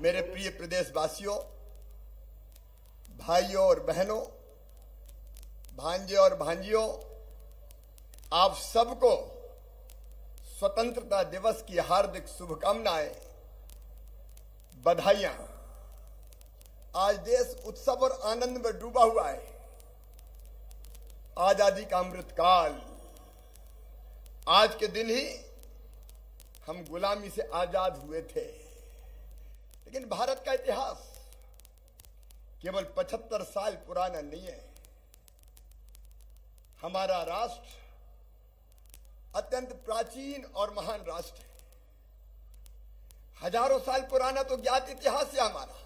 मेरे प्रिय प्रदेशवासियों, भाइयों और बहनों, भांजे और भांजियों, आप सबको स्वतंत्रता दिवस की हार्दिक शुभकामनाएं, बधाइयां। आज देश उत्सव और आनंद में डूबा हुआ है। आजादी का अमृतकाल, आज के दिन ही हम गुलामी से आजाद हुए थे। लेकिन भारत का इतिहास केवल 75 साल पुराना नहीं है। हमारा राष्ट्र अत्यंत प्राचीन और महान राष्ट्र है। हजारों साल पुराना तो ज्ञात इतिहास है हमारा।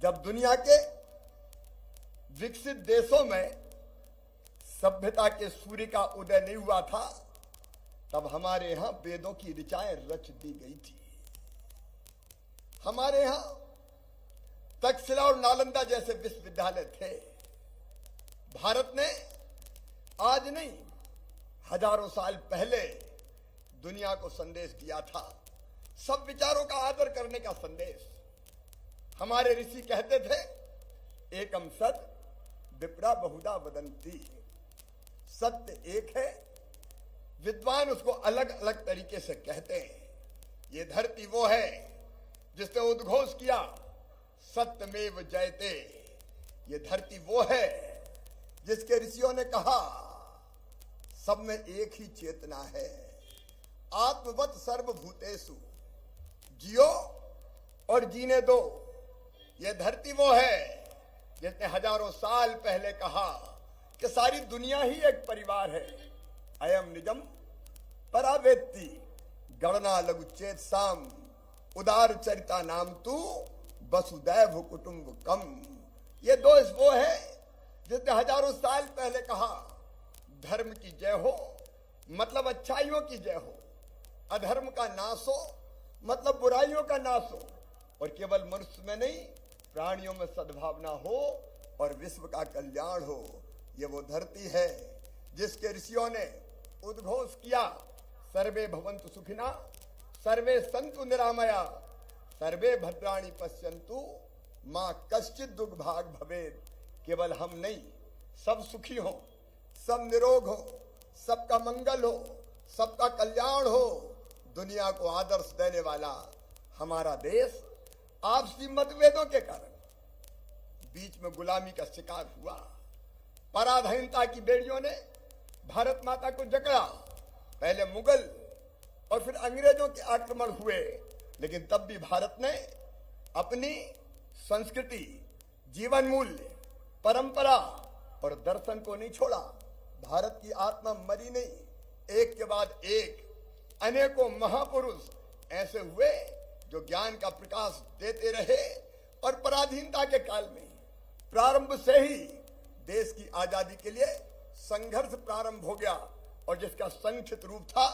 जब दुनिया के विकसित देशों में सभ्यता के सूर्य का उदय नहीं हुआ था, तब हमारे यहां वेदों की ऋचाएं रच दी गई थी। हमारे यहां तक्षशिला और नालंदा जैसे विश्वविद्यालय थे। भारत ने आज नहीं, हजारों साल पहले दुनिया को संदेश दिया था, सब विचारों का आदर करने का संदेश। हमारे ऋषि कहते थे, एकम सत विप्रा बहुधा वदंती। सत्य एक है, विद्वान उसको अलग अलग तरीके से कहते हैं। ये धरती वो है जिसने उद्घोष किया, सत्यमेव जयते। ये धरती वो है जिसके ऋषियों ने कहा, सब में एक ही चेतना है, आत्मवत सर्वभूतेषु, जियो और जीने दो। ये धरती वो है जिसने हजारों साल पहले कहा कि सारी दुनिया ही एक परिवार है। अयम निजम परावेत्ति गणना लघु चेत साम, उदार चरिता नाम तू वसुदैव कुटुंबकम। ये दोष वो है जिसने हजारों साल पहले कहा, धर्म की जय हो मतलब अच्छाइयों की जय हो, अधर्म का नाश हो मतलब बुराइयों का नाश हो, और केवल मनुष्य में नहीं प्राणियों में सद्भावना हो और विश्व का कल्याण हो। ये वो धरती है जिसके ऋषियों ने उद्घोष किया, सर्वे भवन्तु सुखिना, सर्वे सन्तु निरामया, सर्वे भद्राणि पश्यन्तु, मां कश्चित् दुर्भाग भवेत्। केवल हम नहीं, सब सुखी हो, सब निरोग हो, सबका मंगल हो, सबका कल्याण हो। दुनिया को आदर्श देने वाला हमारा देश आपसी मतभेदों के कारण बीच में गुलामी का शिकार हुआ। पराधीनता की बेड़ियों ने भारत माता को जकड़ा। पहले मुगल और फिर अंग्रेजों के आक्रमण हुए, लेकिन तब भी भारत ने अपनी संस्कृति, जीवन मूल्य, परंपरा और दर्शन को नहीं छोड़ा। भारत की आत्मा मरी नहीं। एक के बाद एक अनेकों महापुरुष ऐसे हुए जो ज्ञान का प्रकाश देते रहे, और पराधीनता के काल में प्रारंभ से ही देश की आजादी के लिए संघर्ष प्रारंभ हो गया, और जिसका संक्षिप्त रूप था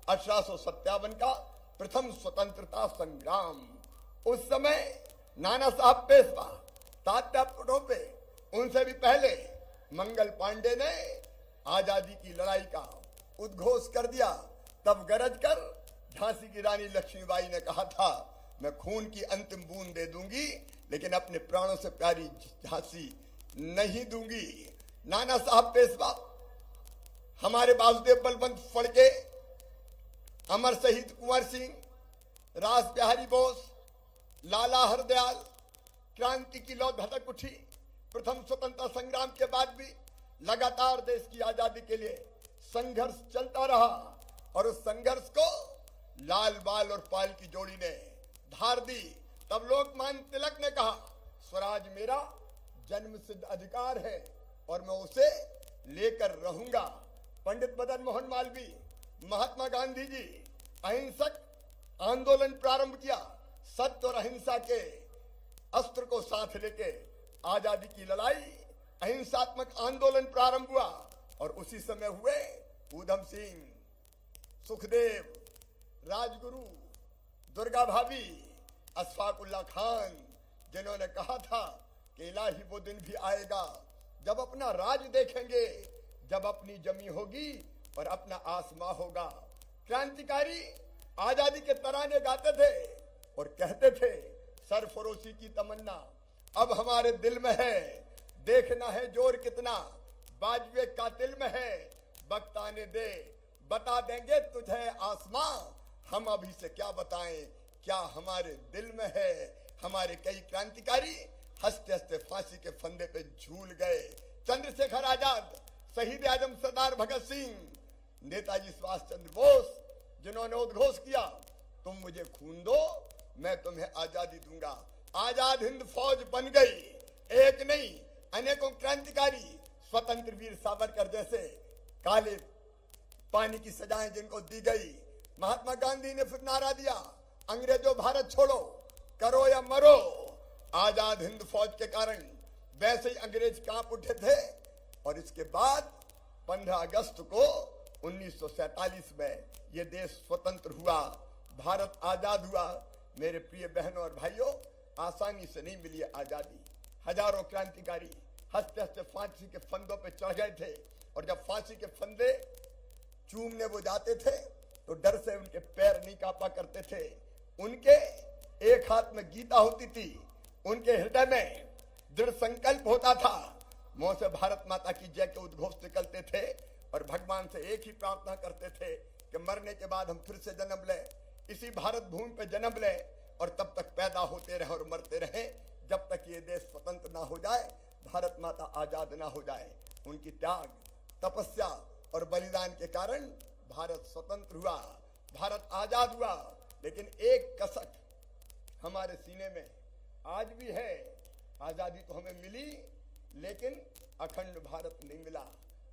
1857 का प्रथम स्वतंत्रता संग्राम। उस समय नाना साहब पेशवा, तात्या टोपे, उनसे भी पहले मंगल पांडे ने आजादी की लड़ाई का उद्घोष कर दिया। तब गरज कर झांसी की रानी लक्ष्मीबाई ने कहा था, मैं खून की अंतिम बूंद दे दूंगी, लेकिन अपने प्राणों से प्यारी झांसी नहीं दूंगी। नाना साहब पेशवा, हमारे वासुदेव बलवंत फड़के, अमर शहीद कुंवर सिंह, रास बिहारी बोस, लाला हरदयाल, क्रांति की लौ धधक उठी। प्रथम स्वतंत्रता संग्राम के बाद भी लगातार देश की आजादी के लिए संघर्ष चलता रहा, और उस संघर्ष को लाल बाल और पाल की जोड़ी ने धार दी। तब लोकमान्य तिलक ने कहा, स्वराज मेरा जन्म सिद्ध अधिकार है और मैं उसे लेकर रहूंगा। पंडित मदन मोहन मालवीय, महात्मा गांधी जी अहिंसक आंदोलन प्रारंभ किया। सत्य और अहिंसा के अस्त्र को साथ लेके आजादी की लड़ाई, अहिंसात्मक आंदोलन प्रारंभ हुआ, और उसी समय हुए ऊधम सिंह, सुखदेव, राजगुरु, दुर्गा भाभी, अशफाकुल्ला खान, जिन्होंने कहा था कि इलाही वो दिन भी आएगा जब अपना राज देखेंगे, जब अपनी जमी होगी और अपना आसमां होगा। क्रांतिकारी आजादी के तराने गाते थे और कहते थे, सरफरोशी की तमन्ना अब हमारे दिल में है, देखना है जोर कितना बाजुए कातिल में है, वक्त आने दे बता देंगे तुझे आसमां, हम अभी से क्या बताएं क्या हमारे दिल में है। हमारे कई क्रांतिकारी हंसते हंसते फांसी के फंदे पे झूल गए, चंद्रशेखर आजाद, शहीद आजम सरदार भगत सिंह, नेताजी सुभाष चंद्र बोस, जिन्होंने उद्घोष किया तुम मुझे खून दो मैं तुम्हें आजादी दूंगा। आजाद हिंद फौज बन गई, एक नहीं अनेकों क्रांतिकारी, स्वतंत्र वीर सावरकर जैसे काले पानी की सजाएं जिनको दी गई। महात्मा गांधी ने फिर नारा दिया, अंग्रेजों भारत छोड़ो, करो या मरो। आजाद हिंद फौज के कारण वैसे ही अंग्रेज कांप उठे थे और इसके बाद 15 अगस्त को 1947 में यह देश स्वतंत्र हुआ, भारत आजाद हुआ। मेरे प्रिय बहनों और भाइयों, आसानी से नहीं मिली आजादी। हजारों क्रांतिकारी हंसते हंसते फांसी के फंदों पे चढ़ गए थे और जब फांसी के फंदे चूमने वो जाते थे तो डर से उनके पैर नहीं कांपा करते थे। उनके एक हाथ में गीता होती थी, उनके हृदय में दृढ़ संकल्प होता था, मुंह से भारत माता की जय के उद्घोष निकलते थे और भगवान से एक ही प्रार्थना करते थे कि मरने के बाद हम फिर से जन्म लें, इसी भारत भूमि पे जन्म लें और तब तक पैदा होते रहे और मरते रहे जब तक ये देश स्वतंत्र ना हो जाए, भारत माता आजाद ना हो जाए। उनकी त्याग, तपस्या और बलिदान के कारण भारत स्वतंत्र हुआ, भारत आजाद हुआ। लेकिन एक कसक हमारे सीने में आज भी है, आजादी तो हमें मिली लेकिन अखंड भारत नहीं मिला।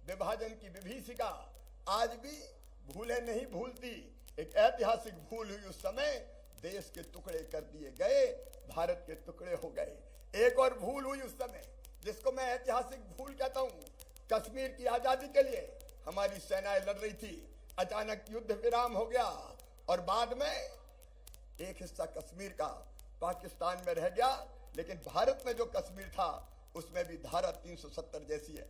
विभाजन की विभीषिका आज भी भूले नहीं भूलती। एक ऐतिहासिक भूल हुई उस समय, देश के टुकड़े कर दिए गए, भारत के टुकड़े हो गए। एक और भूल हुई उस समय जिसको मैं ऐतिहासिक भूल कहता हूं, कश्मीर की आजादी के लिए हमारी सेनाएं लड़ रही थी, अचानक युद्ध विराम हो गया और बाद में एक हिस्सा कश्मीर का पाकिस्तान में रह गया, लेकिन भारत में जो कश्मीर था उसमें भी धारा 370 जैसी है,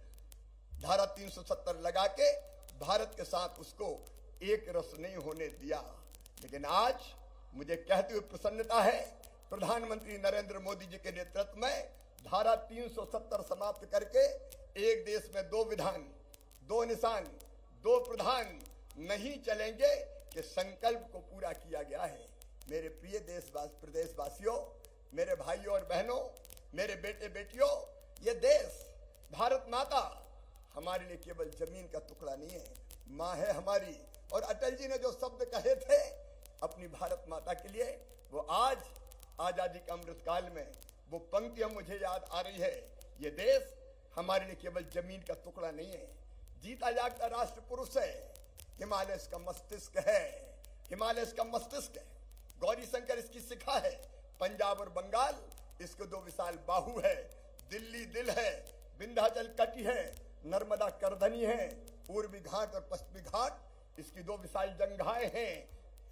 धारा 370 लगा के भारत के साथ उसको एक रस नहीं होने दिया। लेकिन आज मुझे कहते हुए प्रसन्नता है, प्रधानमंत्री नरेंद्र मोदी जी के नेतृत्व में धारा 370 समाप्त करके एक देश में 2 विधान, 2 निशान, 2 प्रधान नहीं चलेंगे कि संकल्प को पूरा किया गया है। मेरे प्रिय प्रदेशवासियों, मेरे भाइयों और बहनों, मेरे बेटे बेटियों, ये देश भारत माता हमारे लिए केवल जमीन का टुकड़ा नहीं है, माँ है हमारी। और अटल जी ने जो शब्द कहे थे अपनी भारत माता के लिए, वो आज आजादी का अमृत काल में वो पंक्तियां मुझे याद आ रही है। ये देश हमारे लिए केवल जमीन का टुकड़ा नहीं है, जीता जागता राष्ट्र पुरुष है। हिमालय इसका मस्तिष्क है, हिमालय इसका मस्तिष्क है। गौरी शंकर इसकी शिखा है, पंजाब और बंगाल इसके 2 विशाल बाहु है। दिल्ली दिल है, विंध्याचल कटी है, नर्मदा करधनी है, पूर्वी घाट और पश्चिमी घाट इसकी 2 विशाल जंघाएं हैं।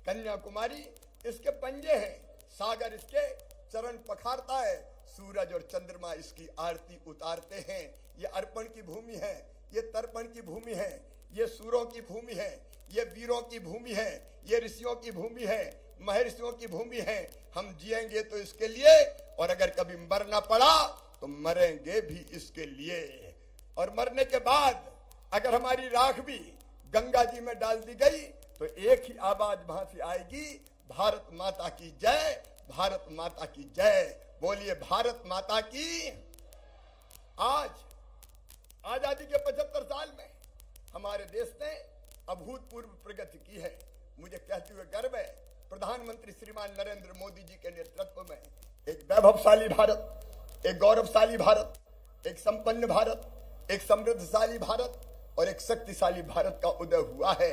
कन्याकुमारी इसके पंजे हैं, सागर इसके चरण पखारता है, सूरज और चंद्रमा इसकी आरती उतारते हैं। ये अर्पण की भूमि है, ये तर्पण की भूमि है, ये सूरों की भूमि है, ये वीरों की भूमि है, ये ऋषियों की भूमि है, महर्षियों की भूमि है। हम जिएंगे तो इसके लिए, और अगर कभी मरना पड़ा तो मरेंगे भी इसके लिए। और मरने के बाद अगर हमारी राख भी गंगा जी में डाल दी गई तो एक ही आवाज वहां से आएगी, भारत माता की जय, भारत माता की जय। बोलिए भारत माता की। आज आजादी के 75 साल में हमारे देश ने अभूतपूर्व प्रगति की है। मुझे कहते हुए गर्व है, प्रधानमंत्री श्रीमान नरेंद्र मोदी जी के नेतृत्व में एक वैभवशाली भारत, एक गौरवशाली भारत, एक संपन्न भारत, एक समृद्धशाली भारत और एक शक्तिशाली भारत का उदय हुआ है।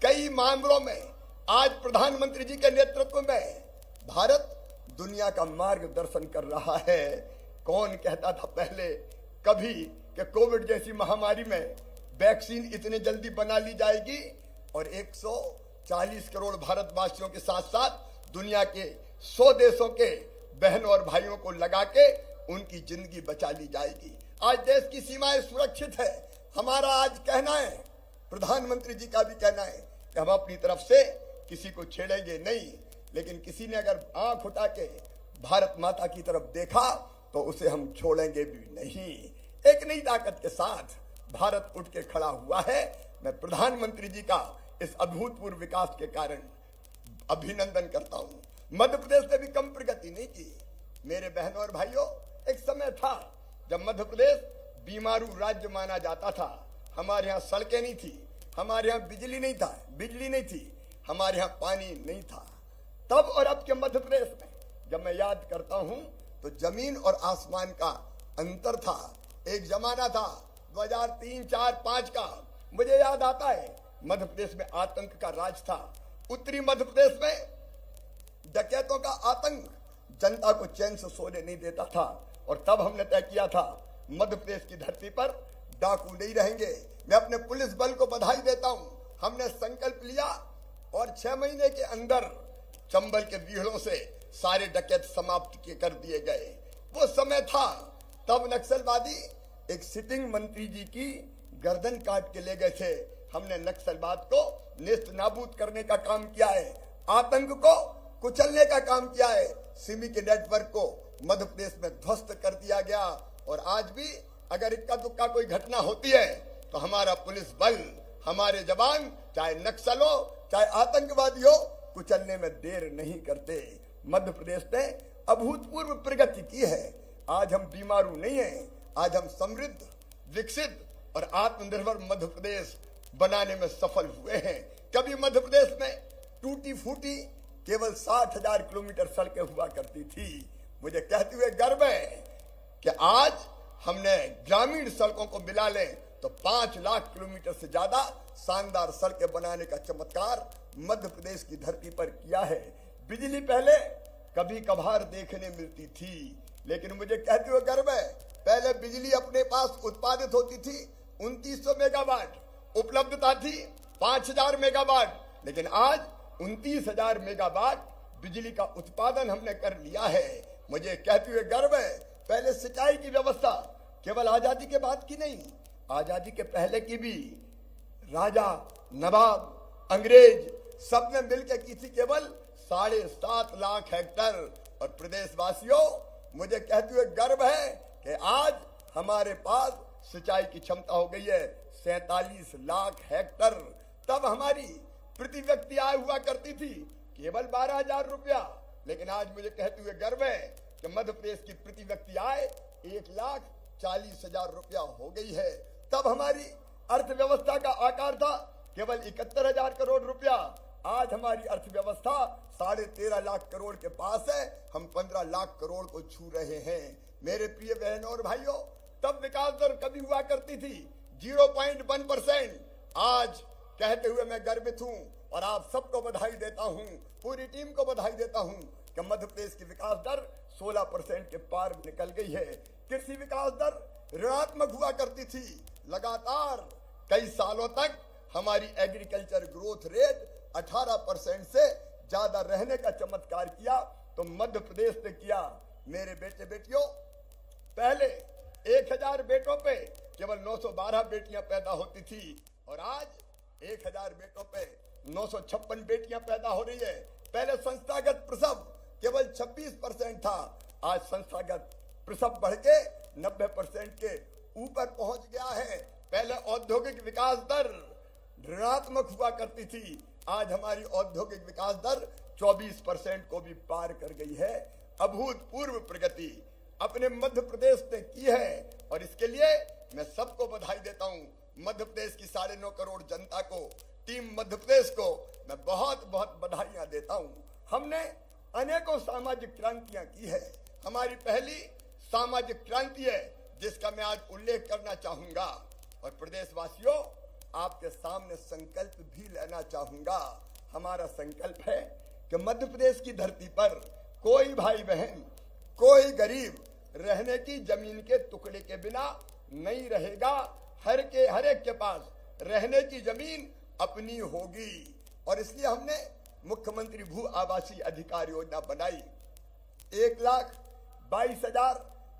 कई मामलों में आज प्रधानमंत्री जी के नेतृत्व में भारत दुनिया का मार्गदर्शन कर रहा है। कौन कहता था पहले कभी कि कोविड जैसी महामारी में वैक्सीन इतने जल्दी बना ली जाएगी और 140 करोड़ भारतवासियों के साथ साथ दुनिया के 100 देशों के बहनों और भाइयों को लगा के उनकी जिंदगी बचा ली जाएगी। आज देश की सीमाएं सुरक्षित है। हमारा आज कहना है, प्रधानमंत्री जी का भी कहना है कि हम अपनी तरफ से किसी को छेड़ेंगे नहीं, लेकिन किसी ने अगर आंख उठा के भारत माता की तरफ देखा तो उसे हम छोड़ेंगे भी नहीं। एक नई ताकत के साथ भारत उठ के खड़ा हुआ है। मैं प्रधानमंत्री जी का इस अभूतपूर्व विकास के कारण अभिनंदन करता हूं। मध्य प्रदेश ने भी कम प्रगति नहीं की। मेरे बहनों और भाइयों, एक समय था जब मध्य प्रदेश बीमारू राज्य माना जाता था। हमारे यहाँ सड़कें नहीं थी, हमारे यहाँ बिजली नहीं थी, हमारे यहाँ पानी नहीं था। तब और अब के मध्य प्रदेश में जब मैं याद करता हूं तो जमीन और आसमान का अंतर था। एक जमाना था 2003, 4, 5 का, मुझे याद आता है मध्य प्रदेश में आतंक का राज था। उत्तरी मध्य प्रदेश में डकैतों का आतंक जनता को चैन से सोने नहीं देता था। और तब हमने तय किया था मध्य प्रदेश की धरती पर डाकू नहीं रहेंगे। मैं अपने पुलिस बल को बधाई देता हूं। हमने संकल्प लिया और 6 महीने के अंदर चंबल के बीहड़ों से सारे डकैत समाप्त कर दिए गए। वो समय था तब नक्सलवादी एक सिटिंग मंत्री जी की गर्दन काट के ले गए थे। हमने नक्सलवाद को नेस्त नाबूद करने का काम किया है, आतंक को कुचलने का काम किया है। सिमी के नेटवर्क को मध्य प्रदेश में ध्वस्त कर दिया गया। और आज भी अगर इक्का दुक्का कोई घटना होती है तो हमारा पुलिस बल, हमारे जवान, चाहे नक्सल हो चाहे आतंकवादी हो, कुचलने में देर नहीं करते। मध्य प्रदेश ने अभूतपूर्व प्रगति की है। आज हम बीमारू नहीं हैं, आज हम समृद्ध, विकसित और आत्मनिर्भर मध्य प्रदेश बनाने में सफल हुए हैं। कभी मध्य प्रदेश में टूटी फूटी केवल 60,000 किलोमीटर सड़कें हुआ करती थी। मुझे कहते हुए गर्व है कि आज हमने ग्रामीण सड़कों को मिला लें तो 5 लाख किलोमीटर से ज्यादा शानदार सड़कें बनाने का चमत्कार मध्य प्रदेश की धरती पर किया है। बिजली पहले कभी कभार देखने मिलती थी, लेकिन मुझे कहते हुए गर्व है, पहले बिजली अपने पास उत्पादित होती थी 2900 मेगावाट, उपलब्धता थी 5000 मेगावाट, लेकिन आज 29,000 मेगावाट बिजली का उत्पादन हमने कर लिया है। मुझे कहते हुए गर्व है, पहले सिंचाई की व्यवस्था केवल आजादी के बाद की नहीं, आजादी के पहले की भी राजा, नवाब, अंग्रेज सबने मिलकर की थी केवल 7.5 लाख हेक्टर। और प्रदेशवासियों, मुझे कहते हुए गर्व है कि आज हमारे पास सिंचाई की क्षमता हो गई है 47 लाख हेक्टर। तब हमारी प्रति व्यक्ति आय हुआ करती थी केवल 12,000 रुपया, लेकिन आज मुझे कहते हुए गर्व है कि मध्य प्रदेश की प्रति व्यक्ति आय 1,40,000 रुपया हो गई है। तब हमारी अर्थव्यवस्था का आकार था केवल 71,000 करोड़ रुपया। आज हमारी अर्थव्यवस्था 13.5 लाख करोड़ के पास है, हम 15 लाख करोड़ को छू रहे हैं। मेरे प्रिय बहनों और भाइयों, तब विकास दर कभी हुआ करती थी 0.1%। आज कहते हुए मैं गर्वित हूं और आप सबको बधाई देता हूं, पूरी टीम को बधाई देता हूं कि मध्य प्रदेश की विकास दर 16% के पार निकल गई है। कृषि विकास दर ऋणात्मक हुआ करती थी। लगातार कई सालों तक हमारी एग्रीकल्चर ग्रोथ रेट 18% से ज्यादा रहने का चमत्कार किया तो मध्य प्रदेश ने किया। मेरे बेटे बेटियों, पहले 1000 बेटों पे केवल 912 बेटियां पैदा होती थी और आज 1000 बेटों पे 956 बेटियां पैदा हो रही है। पहले संस्थागत प्रसव केवल 26% था, आज संस्थागत प्रसव बढ़ के 90% के ऊपर पहुंच गया है। पहले औद्योगिक विकास दर ऋणात्मक हुआ करती थी, आज हमारी औद्योगिक विकास दर 24% को भी पार कर गई है। अभूतपूर्व प्रगति अपने मध्य प्रदेश ने की है और इसके लिए मैं सबको बधाई देता हूं। मध्य प्रदेश की 9.5 करोड़ जनता को, टीम मध्य प्रदेश को मैं बहुत बहुत बधाइयां देता हूं। हमने अनेकों सामाजिक क्रांतियां की है। हमारी पहली सामाजिक क्रांति है जिसका मैं आज उल्लेख करना चाहूंगा और प्रदेशवासियों आपके सामने संकल्प भी लेना चाहूंगा। हमारा संकल्प है कि मध्य प्रदेश की धरती पर कोई भाई बहन, कोई गरीब रहने की जमीन के टुकड़े के बिना नहीं रहेगा। हर एक के पास रहने की जमीन अपनी होगी और इसलिए हमने मुख्यमंत्री भू आवासीय अधिकार योजना बनाई। 1,22,000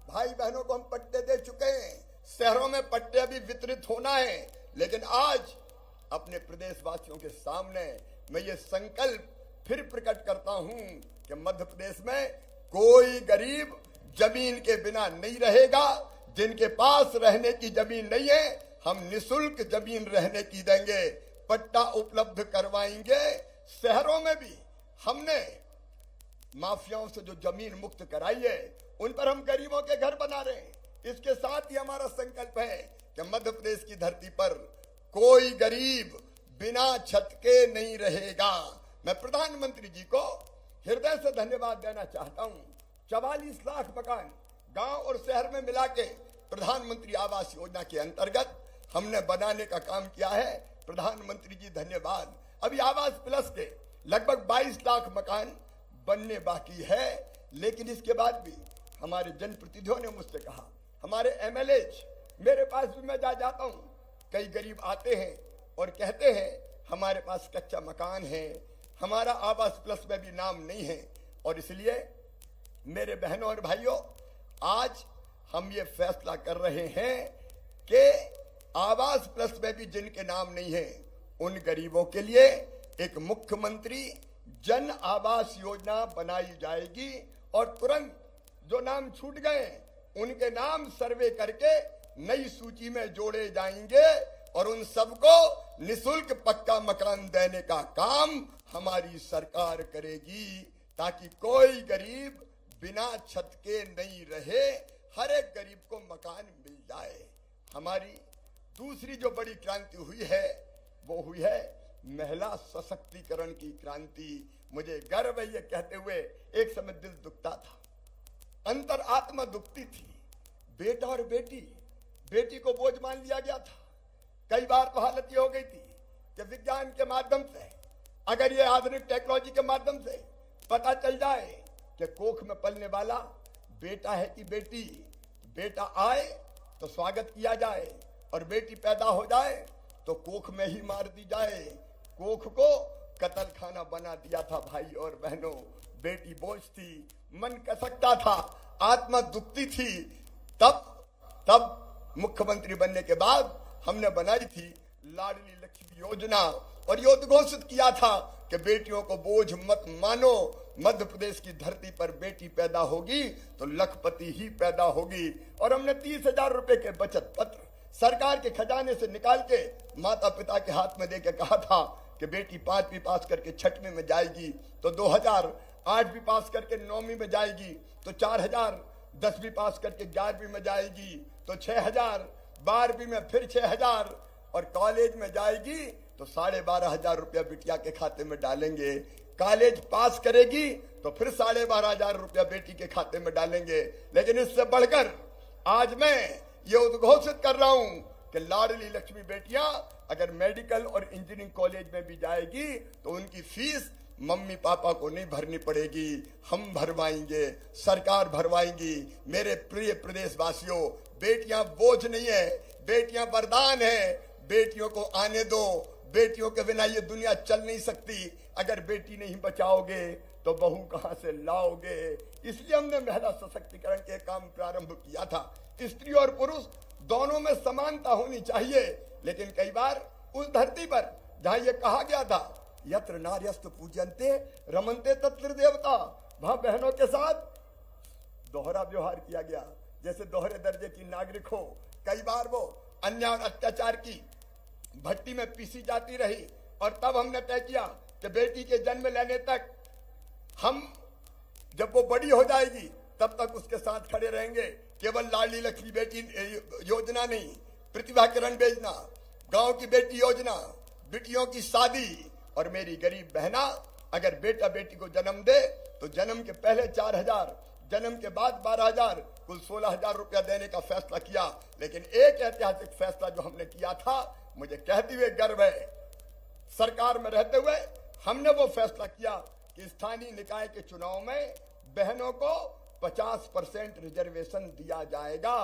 भाई बहनों को हम पट्टे दे चुके हैं। शहरों में पट्टे अभी वितरित होना है, लेकिन आज अपने प्रदेशवासियों के सामने मैं ये संकल्प फिर प्रकट करता हूं कि मध्य प्रदेश में कोई गरीब जमीन के बिना नहीं रहेगा। जिनके पास रहने की जमीन नहीं है, हम निशुल्क जमीन रहने की देंगे, पट्टा उपलब्ध करवाएंगे। शहरों में भी हमने माफियाओं से जो जमीन मुक्त कराई है, उन पर हम गरीबों के घर बना रहे हैं। इसके साथ ही हमारा संकल्प है कि मध्य प्रदेश की धरती पर कोई गरीब बिना छत के नहीं रहेगा। मैं प्रधानमंत्री जी को हृदय से धन्यवाद देना चाहता हूं। 44 लाख मकान गांव और शहर में मिला के प्रधानमंत्री आवास योजना के अंतर्गत हमने बनाने का काम किया है। प्रधानमंत्री जी धन्यवाद। अभी आवास प्लस के लगभग 22 लाख मकान बनने बाकी है, लेकिन इसके बाद भी हमारे जनप्रतिनिधियों ने मुझसे कहा, हमारे एमएलए, मेरे पास भी मैं जाता हूं, कई गरीब आते हैं और कहते हैं हमारे पास कच्चा मकान है, हमारा आवास प्लस में भी नाम नहीं है। और इसलिए मेरे बहनों और भाइयों, आज हम ये फैसला कर रहे हैं कि आवास प्लस में भी जिनके नाम नहीं है, उन गरीबों के लिए एक मुख्यमंत्री जन आवास योजना बनाई जाएगी और तुरंत जो नाम छूट गए उनके नाम सर्वे करके नई सूची में जोड़े जाएंगे और उन सबको निशुल्क पक्का मकान देने का काम हमारी सरकार करेगी, ताकि कोई गरीब बिना छत के नहीं रहे, हर एक गरीब को मकान मिल जाए। हमारी दूसरी जो बड़ी क्रांति हुई है, वो हुई है महिला सशक्तिकरण की क्रांति। मुझे गर्व है ये कहते हुए, एक समय दिल दुखता था, अंतर आत्मा दुखती थी। बेटा और बेटी को बोझ मान लिया गया था। कई बार तो हालत ये हो गई थी कि विज्ञान के माध्यम से, अगर ये आधुनिक टेक्नोलॉजी के माध्यम से पता चल जाए कि कोख में पलने वाला बेटा है कि बेटी, बेटा आए तो स्वागत किया जाए और बेटी पैदा हो जाए तो कोख में ही मार दी जाए। कोख को कत्ल खाना बना दिया था भाई और बहनों। बेटी बोझ थी, मन कसकता था, आत्मा दुखती थी। तब मुख्यमंत्री बनने के बाद हमने बनाई थी लाडली लक्ष्मी योजना और ये उद्घोषित किया था कि बेटियों को बोझ मत मानो। मध्य प्रदेश की धरती पर बेटी पैदा होगी तो लखपति ही पैदा होगी। और हमने 30,000 रुपए के बचत पत्र सरकार के खजाने से निकाल के माता पिता के हाथ में देके कहा था कि बेटी 5वीं पास करके 6वीं में जाएगी तो 2,000, 8वीं पास करके 9वीं में जाएगी तो 4,000, 10वीं पास करके 11वीं में जाएगी तो 6,000, 12वीं में फिर 6,000 और कॉलेज में जाएगी तो 12,500 रुपया बिटिया के खाते में डालेंगे। कॉलेज पास करेगी तो फिर 12,500 रुपया बेटी के खाते में डालेंगे। लेकिन इससे बढ़कर आज मैं ये उद्घोषित कर रहा हूं कि लाडली लक्ष्मी बेटियां अगर मेडिकल और इंजीनियरिंग कॉलेज में भी जाएगी तो उनकी फीस मम्मी पापा को नहीं भरनी पड़ेगी, हम भरवाएंगे, सरकार भरवाएंगी। मेरे प्रिय प्रदेशवासियों, बेटियां बोझ नहीं है, बेटियां वरदान है। बेटियों को आने दो, बेटियों के बिना ये दुनिया चल नहीं सकती। अगर बेटी नहीं बचाओगे तो बहू कहां से लाओगे। इसलिए हमने महिला सशक्तिकरण के काम प्रारंभ किया था। स्त्री और पुरुष दोनों में समानता होनी चाहिए, लेकिन कई बार उस धरती पर जहां ये कहा गया था यत्र नार्यस्तु पूज्यन्ते रमन्ते तत्र देवता, वहां बहनों के साथ दोहरा व्यवहार किया गया, जैसे दोहरे दर्जे की नागरिक हो। कई बार वो अन्याय और अत्याचार की भट्टी में पीसी जाती रही और तब हमने तय किया कि बेटी के जन्म लेने तक हम, जब वो बड़ी हो जाएगी तब तक उसके साथ खड़े रहेंगे। केवल लाडली लक्ष्मी बेटी योजना नहीं, प्रतिभा किरण योजना, गांव की बेटी योजना, बेटियों की शादी। और मेरी गरीब बहना अगर बेटा बेटी को जन्म दे तो जन्म के पहले 4,000, जन्म के बाद 12,000, कुल 16,000 रुपया देने का फैसला किया। लेकिन एक ऐतिहासिक फैसला जो हमने किया था, मुझे कहते हुए गर्व है, सरकार में रहते हुए हमने वो फैसला किया कि स्थानीय निकाय के चुनाव में बहनों को 50% रिजर्वेशन दिया जाएगा।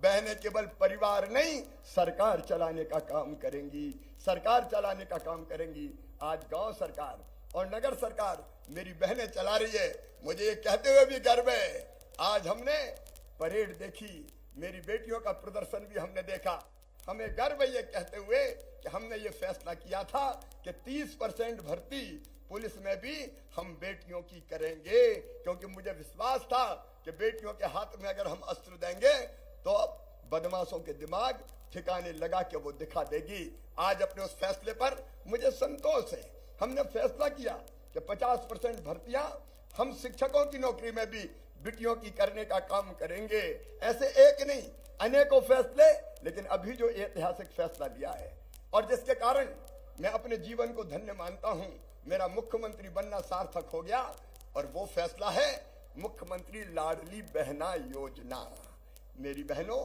बहनें केवल परिवार नहीं, सरकार चलाने का काम करेंगी, सरकार चलाने का काम करेंगी। आज गांव सरकार और नगर सरकार मेरी बहनें चला रही है। मुझे ये कहते हुए भी गर्व है, आज हमने परेड देखी, मेरी बेटियों का प्रदर्शन भी हमने देखा। हमें गर्व है ये कहते हुए कि हमने ये फैसला किया था कि 30% भर्ती पुलिस में भी हम बेटियों की करेंगे, क्योंकि मुझे विश्वास था कि बेटियों के हाथ में अगर हम अस्त्र देंगे तो बदमाशों के दिमाग ठिकाने लगा के वो दिखा देगी। आज अपने उस फैसले पर मुझे संतोष है। हमने फैसला किया कि 50% भर्तियां हम शिक्षकों की नौकरी में भी बेटियों की करने का काम करेंगे। ऐसे एक नहीं, अनेकों फैसले, लेकिन अभी जो ऐतिहासिक फैसला लिया है और जिसके कारण मैं अपने जीवन को धन्य मानता हूं, मेरा मुख्यमंत्री बनना सार्थक हो गया। और वो फैसला है मुख्यमंत्री लाडली बहना योजना। मेरी बहनों,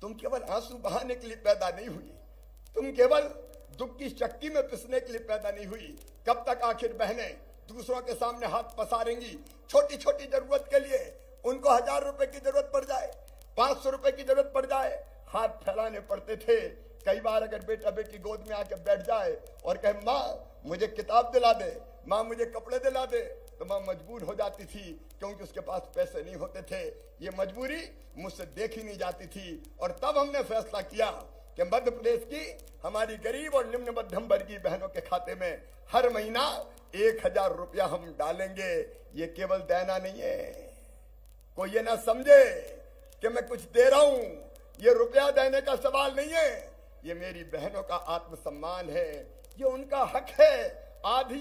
तुम केवल आंसू बहाने के लिए पैदा नहीं हुई, तुम केवल दुख की चक्की में पिसने के लिए पैदा नहीं हुई। कब तक आखिर बहनें दूसरों के सामने हाथ पसारेंगी? छोटी छोटी जरूरत के लिए उनको 1000 रुपए की जरूरत पड़ जाए, 500 रुपए की जरूरत पड़ जाए, हाथ फैलाने पड़ते थे। कई बार अगर बेटा बेटी गोद में आके बैठ जाए और कहे माँ मुझे किताब दिला दे, माँ मुझे कपड़े दिला दे, तो माँ मजबूर हो जाती थी, क्योंकि उसके पास पैसे नहीं होते थे। ये मजबूरी मुझसे देखी नहीं जाती थी। और तब हमने फैसला किया कि मध्य प्रदेश की हमारी गरीब और निम्न मध्यम वर्गीय बहनों के खाते में हर महीना 1000 रुपया हम डालेंगे। ये केवल देना नहीं है, कोई ये ना समझे कि मैं कुछ दे रहा हूं। ये रुपया देने का सवाल नहीं है, ये मेरी बहनों का आत्मसम्मान है, ये उनका हक है। आधी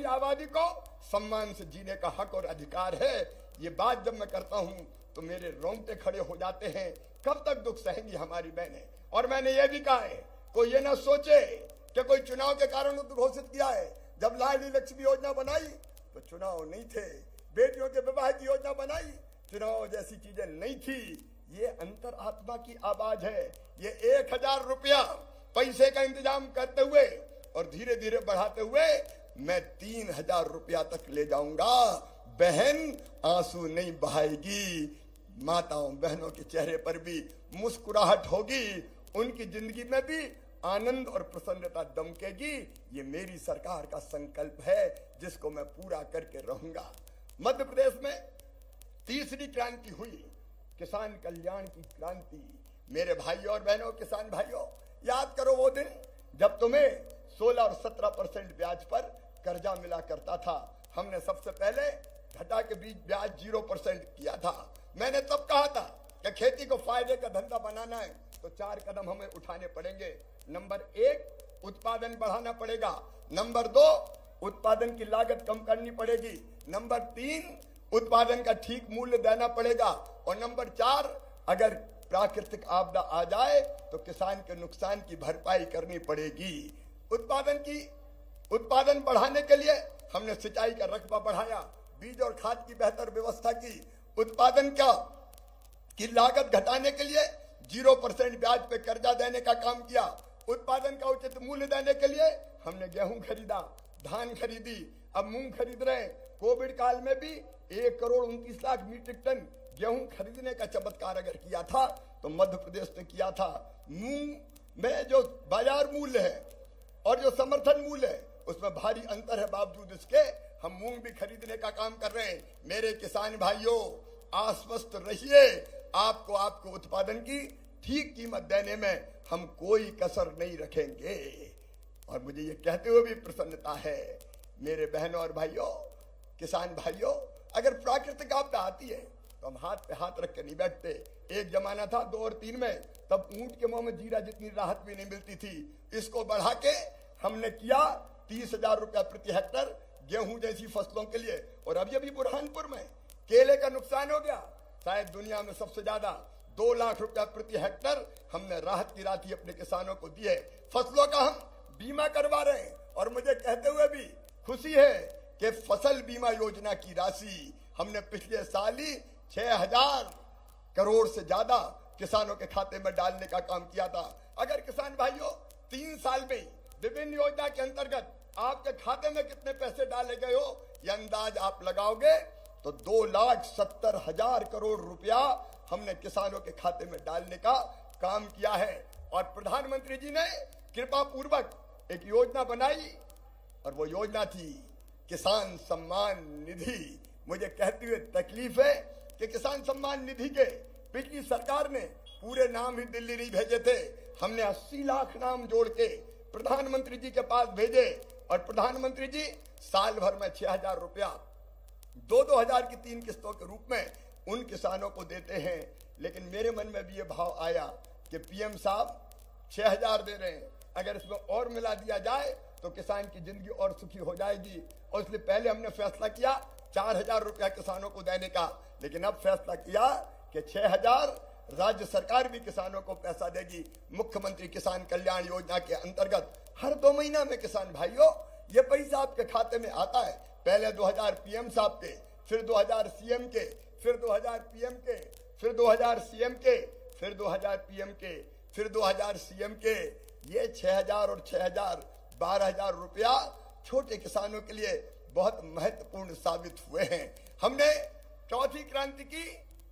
आबादी को सम्मान से जीने का हक और अधिकार है। ये बात जब मैं करता हूं तो मेरे रोंगटे खड़े हो जाते हैं। कब तक दुख सहेंगी हमारी बहनें? और मैंने ये भी कहा है, कोई ये ना सोचे कि कोई चुनाव के कारण उद्घोषित किया है। जब लाडली लक्ष्मी योजना बनाई तो चुनाव नहीं थे, बेटियों के विवाह की योजना बनाई, चुनाव जैसी चीजें नहीं थी। ये अंतर आत्मा की आवाज है। ये 1000 रुपया पैसे का इंतजाम करते हुए और धीरे धीरे बढ़ाते हुए मैं 3000 रुपया तक ले जाऊंगा। बहन आंसू नहीं बहाएगी, माताओं बहनों के चेहरे पर भी मुस्कुराहट होगी, उनकी जिंदगी में भी आनंद और प्रसन्नता दमकेगी। ये मेरी सरकार का संकल्प है, जिसको मैं पूरा करके रहूंगा। मध्य प्रदेश में तीसरी क्रांति हुई, किसान कल्याण की क्रांति। मेरे भाइयों और बहनों, किसान भाइयों, याद करो वो दिन जब तुम्हें 16 और 17% ब्याज पर कर्जा मिला करता था। हमने सबसे पहले घटा के बीच ब्याज 0% किया था। मैंने तब कहा था कि खेती को फायदे का धंधा बनाना है तो 4 कदम हमें उठाने पड़ेंगे। नंबर 1, उत्पादन बढ़ाना पड़ेगा। नंबर 2, उत्पादन की लागत कम करनी पड़ेगी। नंबर 3, उत्पादन का ठीक मूल्य देना पड़ेगा। और नंबर 4, अगर प्राकृतिक आपदा आ जाए तो किसान के नुकसान की भरपाई करनी पड़ेगी। उत्पादन बढ़ाने के लिए हमने सिंचाई का रकबा बढ़ाया, बीज और खाद की बेहतर व्यवस्था की। उत्पादन की लागत घटाने के लिए 0% ब्याज पे कर्जा देने का काम किया। उत्पादन का उचित मूल्य देने के लिए हमने गेहूं खरीदा, धान खरीदी, अब मूंग खरीद रहे हैं। कोविड काल में भी 1,29,00,000 मीट्रिक टन गेहूं खरीदने का चमत्कार अगर किया था तो मध्य प्रदेश ने किया था। मूंग में जो बाजार मूल्य है और जो समर्थन मूल्य है उसमें भारी अंतर है, बावजूद इसके हम मूंग भी खरीदने का काम कर रहे हैं। मेरे किसान भाइयों, आश्वस्त रहिए, आपको उत्पादन की ठीक कीमत देने में हम कोई कसर नहीं रखेंगे। और मुझे ये कहते हुए भी प्रसन्नता है, मेरे बहनों और भाइयों, किसान भाइयों, अगर प्राकृतिक आपदा आती है तो हम हाथ पे हाथ रख के नहीं बैठते। एक जमाना था 2 और 3 में, तब ऊंट के मुंह में जीरा जितनी राहत भी नहीं मिलती थी। इसको बढ़ा के हमने किया 30,000 रुपया प्रति हेक्टर गेहूं जैसी फसलों के लिए। और अभी बुरहानपुर में केले का नुकसान हो गया, शायद दुनिया में सबसे ज्यादा 2 लाख रुपया प्रति हेक्टर हमने राहत की राशि अपने किसानों को दी है। फसलों का हम बीमा करवा रहे हैं। और मुझे कहते हुए भी खुशी है कि फसल बीमा योजना की राशि हमने पिछले साल ही 6,000 करोड़ से ज्यादा किसानों के खाते में डालने का काम किया था। अगर किसान भाइयों 3 साल में विभिन्न योजना के अंतर्गत आपके खाते में कितने पैसे डाले गए हो, यह अंदाज आप लगाओगे तो 2,70,000 करोड़ रुपया हमने किसानों के खाते में डालने का काम किया है। और प्रधानमंत्री जी ने कृपा पूर्वक एक योजना बनाई और वो योजना थी किसान सम्मान निधि। मुझे कहते हुए तकलीफ है कि किसान सम्मान निधि के पिछली सरकार ने पूरे नाम ही दिल्ली नहीं भेजे थे। हमने 80 लाख नाम जोड़ के प्रधानमंत्री जी के पास भेजे और प्रधानमंत्री जी साल भर में 6,000 रुपया 2-2 हजार की 3 किस्तों के रूप में उन किसानों को देते हैं। लेकिन मेरे मन में भी ये भाव आया कि पीएम साहब 6,000 दे रहे हैं, अगर इसमें और मिला दिया जाए तो किसान की जिंदगी और सुखी हो जाएगी। और इसलिए पहले हमने फैसला किया 4,000 रुपया किसानों को देने का, लेकिन अब फैसला किया कि 6,000 राज्य सरकार भी किसानों को पैसा देगी। मुख्यमंत्री किसान कल्याण योजना के अंतर्गत हर 2 महीना में किसान भाइयों ये पैसा आपके खाते में आता है। पहले 2,000 पीएम साहब के, फिर 2,000 सीएम के, फिर 2,000 पीएम के, फिर 2,000 सीएम के, फिर 2,000 पीएम के, फिर 2,000 सीएम के। ये 6,000 और 6,000 12,000 रुपया छोटे किसानों के लिए बहुत महत्वपूर्ण साबित हुए हैं। हमने चौथी क्रांति की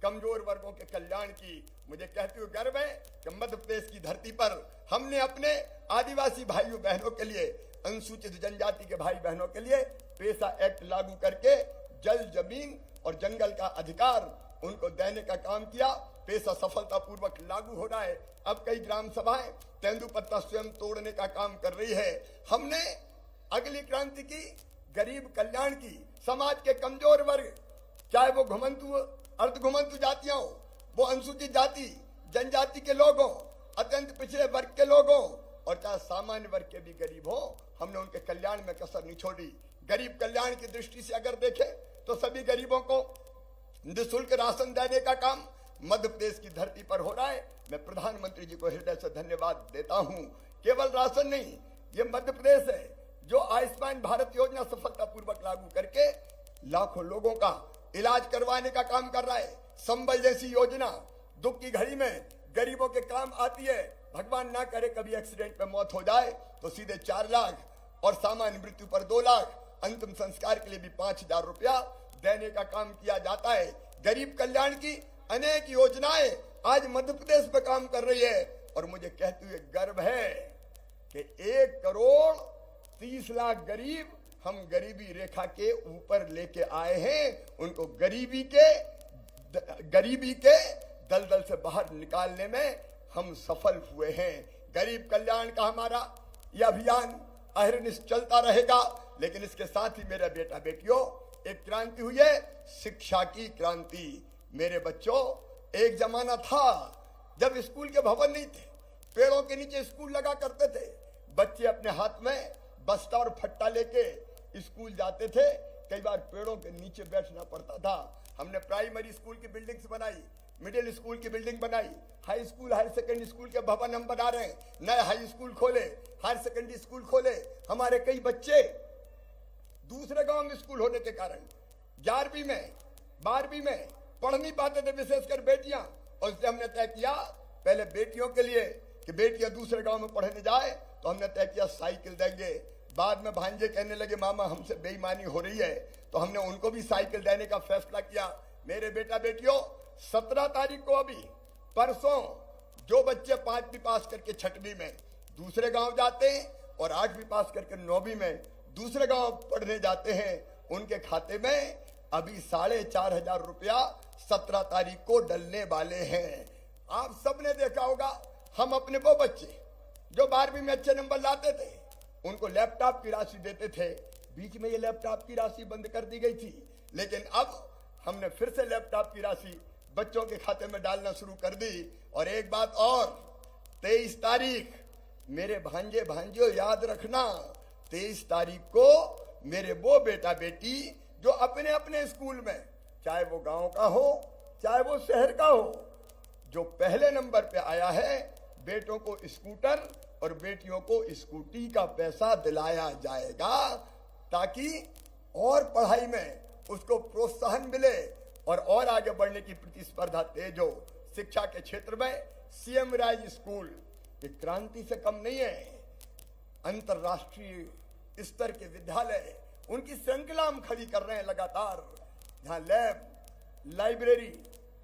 कमजोर वर्गों के कल्याण की। मुझे कहते हुए गर्व है कि मध्य प्रदेश की धरती पर हमने अपने आदिवासी भाइयों बहनों के लिए, अनुसूचित जनजाति के भाई बहनों के लिए पेशा एक्ट लागू करके जल, जमीन और जंगल का अधिकार उनको देने का काम किया। पेशा सफलतापूर्वक लागू हो रहा है। अब कई ग्राम सभाएं तेंदुपत्ता स्वयं तोड़ने का काम कर रही है। हमने अगली क्रांति की गरीब कल्याण की, समाज के कमजोर वर्ग, चाहे वो घुमंतु अर्ध घुमंतु जातियां हो, वो अनुसूचित जाति जनजाति के लोग हों, अत्यंत पिछड़े वर्ग के लोग हों, और चाहे सामान्य वर्ग के भी गरीब हो, हमने उनके कल्याण में कसर नहीं छोड़ी। गरीब कल्याण की दृष्टि से अगर देखें तो सभी गरीबों को निःशुल्क राशन देने का काम मध्य प्रदेश की धरती पर हो रहा है। मैं प्रधानमंत्री जी को हृदय से धन्यवाद देता हूं। केवल राशन नहीं, ये मध्य प्रदेश है जो आयुष्मान भारत योजना सफलतापूर्वक लागू करके लाखों लोगों का इलाज करवाने का काम कर रहा है। संबल जैसी योजना दुख की घड़ी में गरीबों के काम आती है। भगवान ना करे कभी एक्सीडेंट में मौत हो जाए तो सीधे 4 लाख और सामान्य मृत्यु पर 2 लाख, अंतिम संस्कार के लिए भी 5,000 रुपया देने का काम किया जाता है। गरीब कल्याण की अनेक योजनाएं आज मध्य प्रदेश में काम कर रही है। और मुझे कहते हुए गर्व है कि 1,30,00,000 गरीब हम गरीबी रेखा के ऊपर लेके आए हैं। उनको गरीबी के दलदल से बाहर निकालने में हम सफल हुए हैं। गरीब कल्याण का हमारा यह अभियान अहरनिश चलता रहेगा। लेकिन इसके साथ ही मेरे बेटा बेटियों, एक क्रांति हुई है, शिक्षा की क्रांति। मेरे बच्चों, एक जमाना था जब स्कूल के भवन नहीं थे, पेड़ों के नीचे स्कूल लगा करते थे। बच्चे अपने हाथ में बस्ता और फट्टा लेके स्कूल जाते थे। कई बार पेड़ों के नीचे बैठना पड़ता था। हमने प्राइमरी स्कूल की बिल्डिंग्स बनाई, मिडिल स्कूल की बिल्डिंग बनाई, high school higher secondary school के भवन हम बना रहे हैं, नए हाई स्कूल खोले, हायर सेकेंडरी स्कूल खोले। हमारे कई बच्चे दूसरे गांव में स्कूल होने के कारण 11वीं में 12वीं में पढ़ नहीं पाते थे, विशेषकर बेटियां। और इसलिए हमने तय किया पहले बेटियों के लिए कि बेटियां दूसरे गांव में पढ़ने जाए, तो हमने तय किया साइकिल देंगे। बाद में भांजे कहने लगे मामा हमसे बेईमानी हो रही है, तो हमने उनको भी साइकिल देने का फैसला किया। मेरे बेटा बेटियों, 17 तारीख को अभी परसों जो बच्चे 5वीं पास करके 6वीं में दूसरे गांव जाते हैं और 8वीं पास करके 9वीं में दूसरे गांव पढ़ने जाते हैं, उनके खाते में अभी 4,500 रुपया 17 तारीख को डलने वाले हैं। आप सबने देखा होगा, हम अपने वो बच्चे जो 12वीं में अच्छे नंबर लाते थे उनको लैपटॉप की राशि देते थे। बीच में ये लैपटॉप की राशि बंद कर दी गई थी, लेकिन अब हमने फिर से लैपटॉप की राशि बच्चों के खाते में डालना शुरू कर दी। और एक बात और, 23 तारीख मेरे भांजे भांजियों याद रखना, 23 तारीख को मेरे वो बेटा बेटी जो अपने अपने स्कूल में, चाहे वो गांव का हो चाहे वो शहर का हो, जो पहले नंबर पे आया है, बेटों को स्कूटर और बेटियों को स्कूटी का पैसा दिलाया जाएगा, ताकि और पढ़ाई में उसको प्रोत्साहन मिले और आगे बढ़ने की प्रतिस्पर्धा तेज हो। शिक्षा के क्षेत्र में सीएम राज स्कूल एक क्रांति से कम नहीं है। अंतरराष्ट्रीय स्तर के विद्यालय, उनकी श्रृंखला हम खड़ी कर रहे हैं लगातार, जहां lab, library,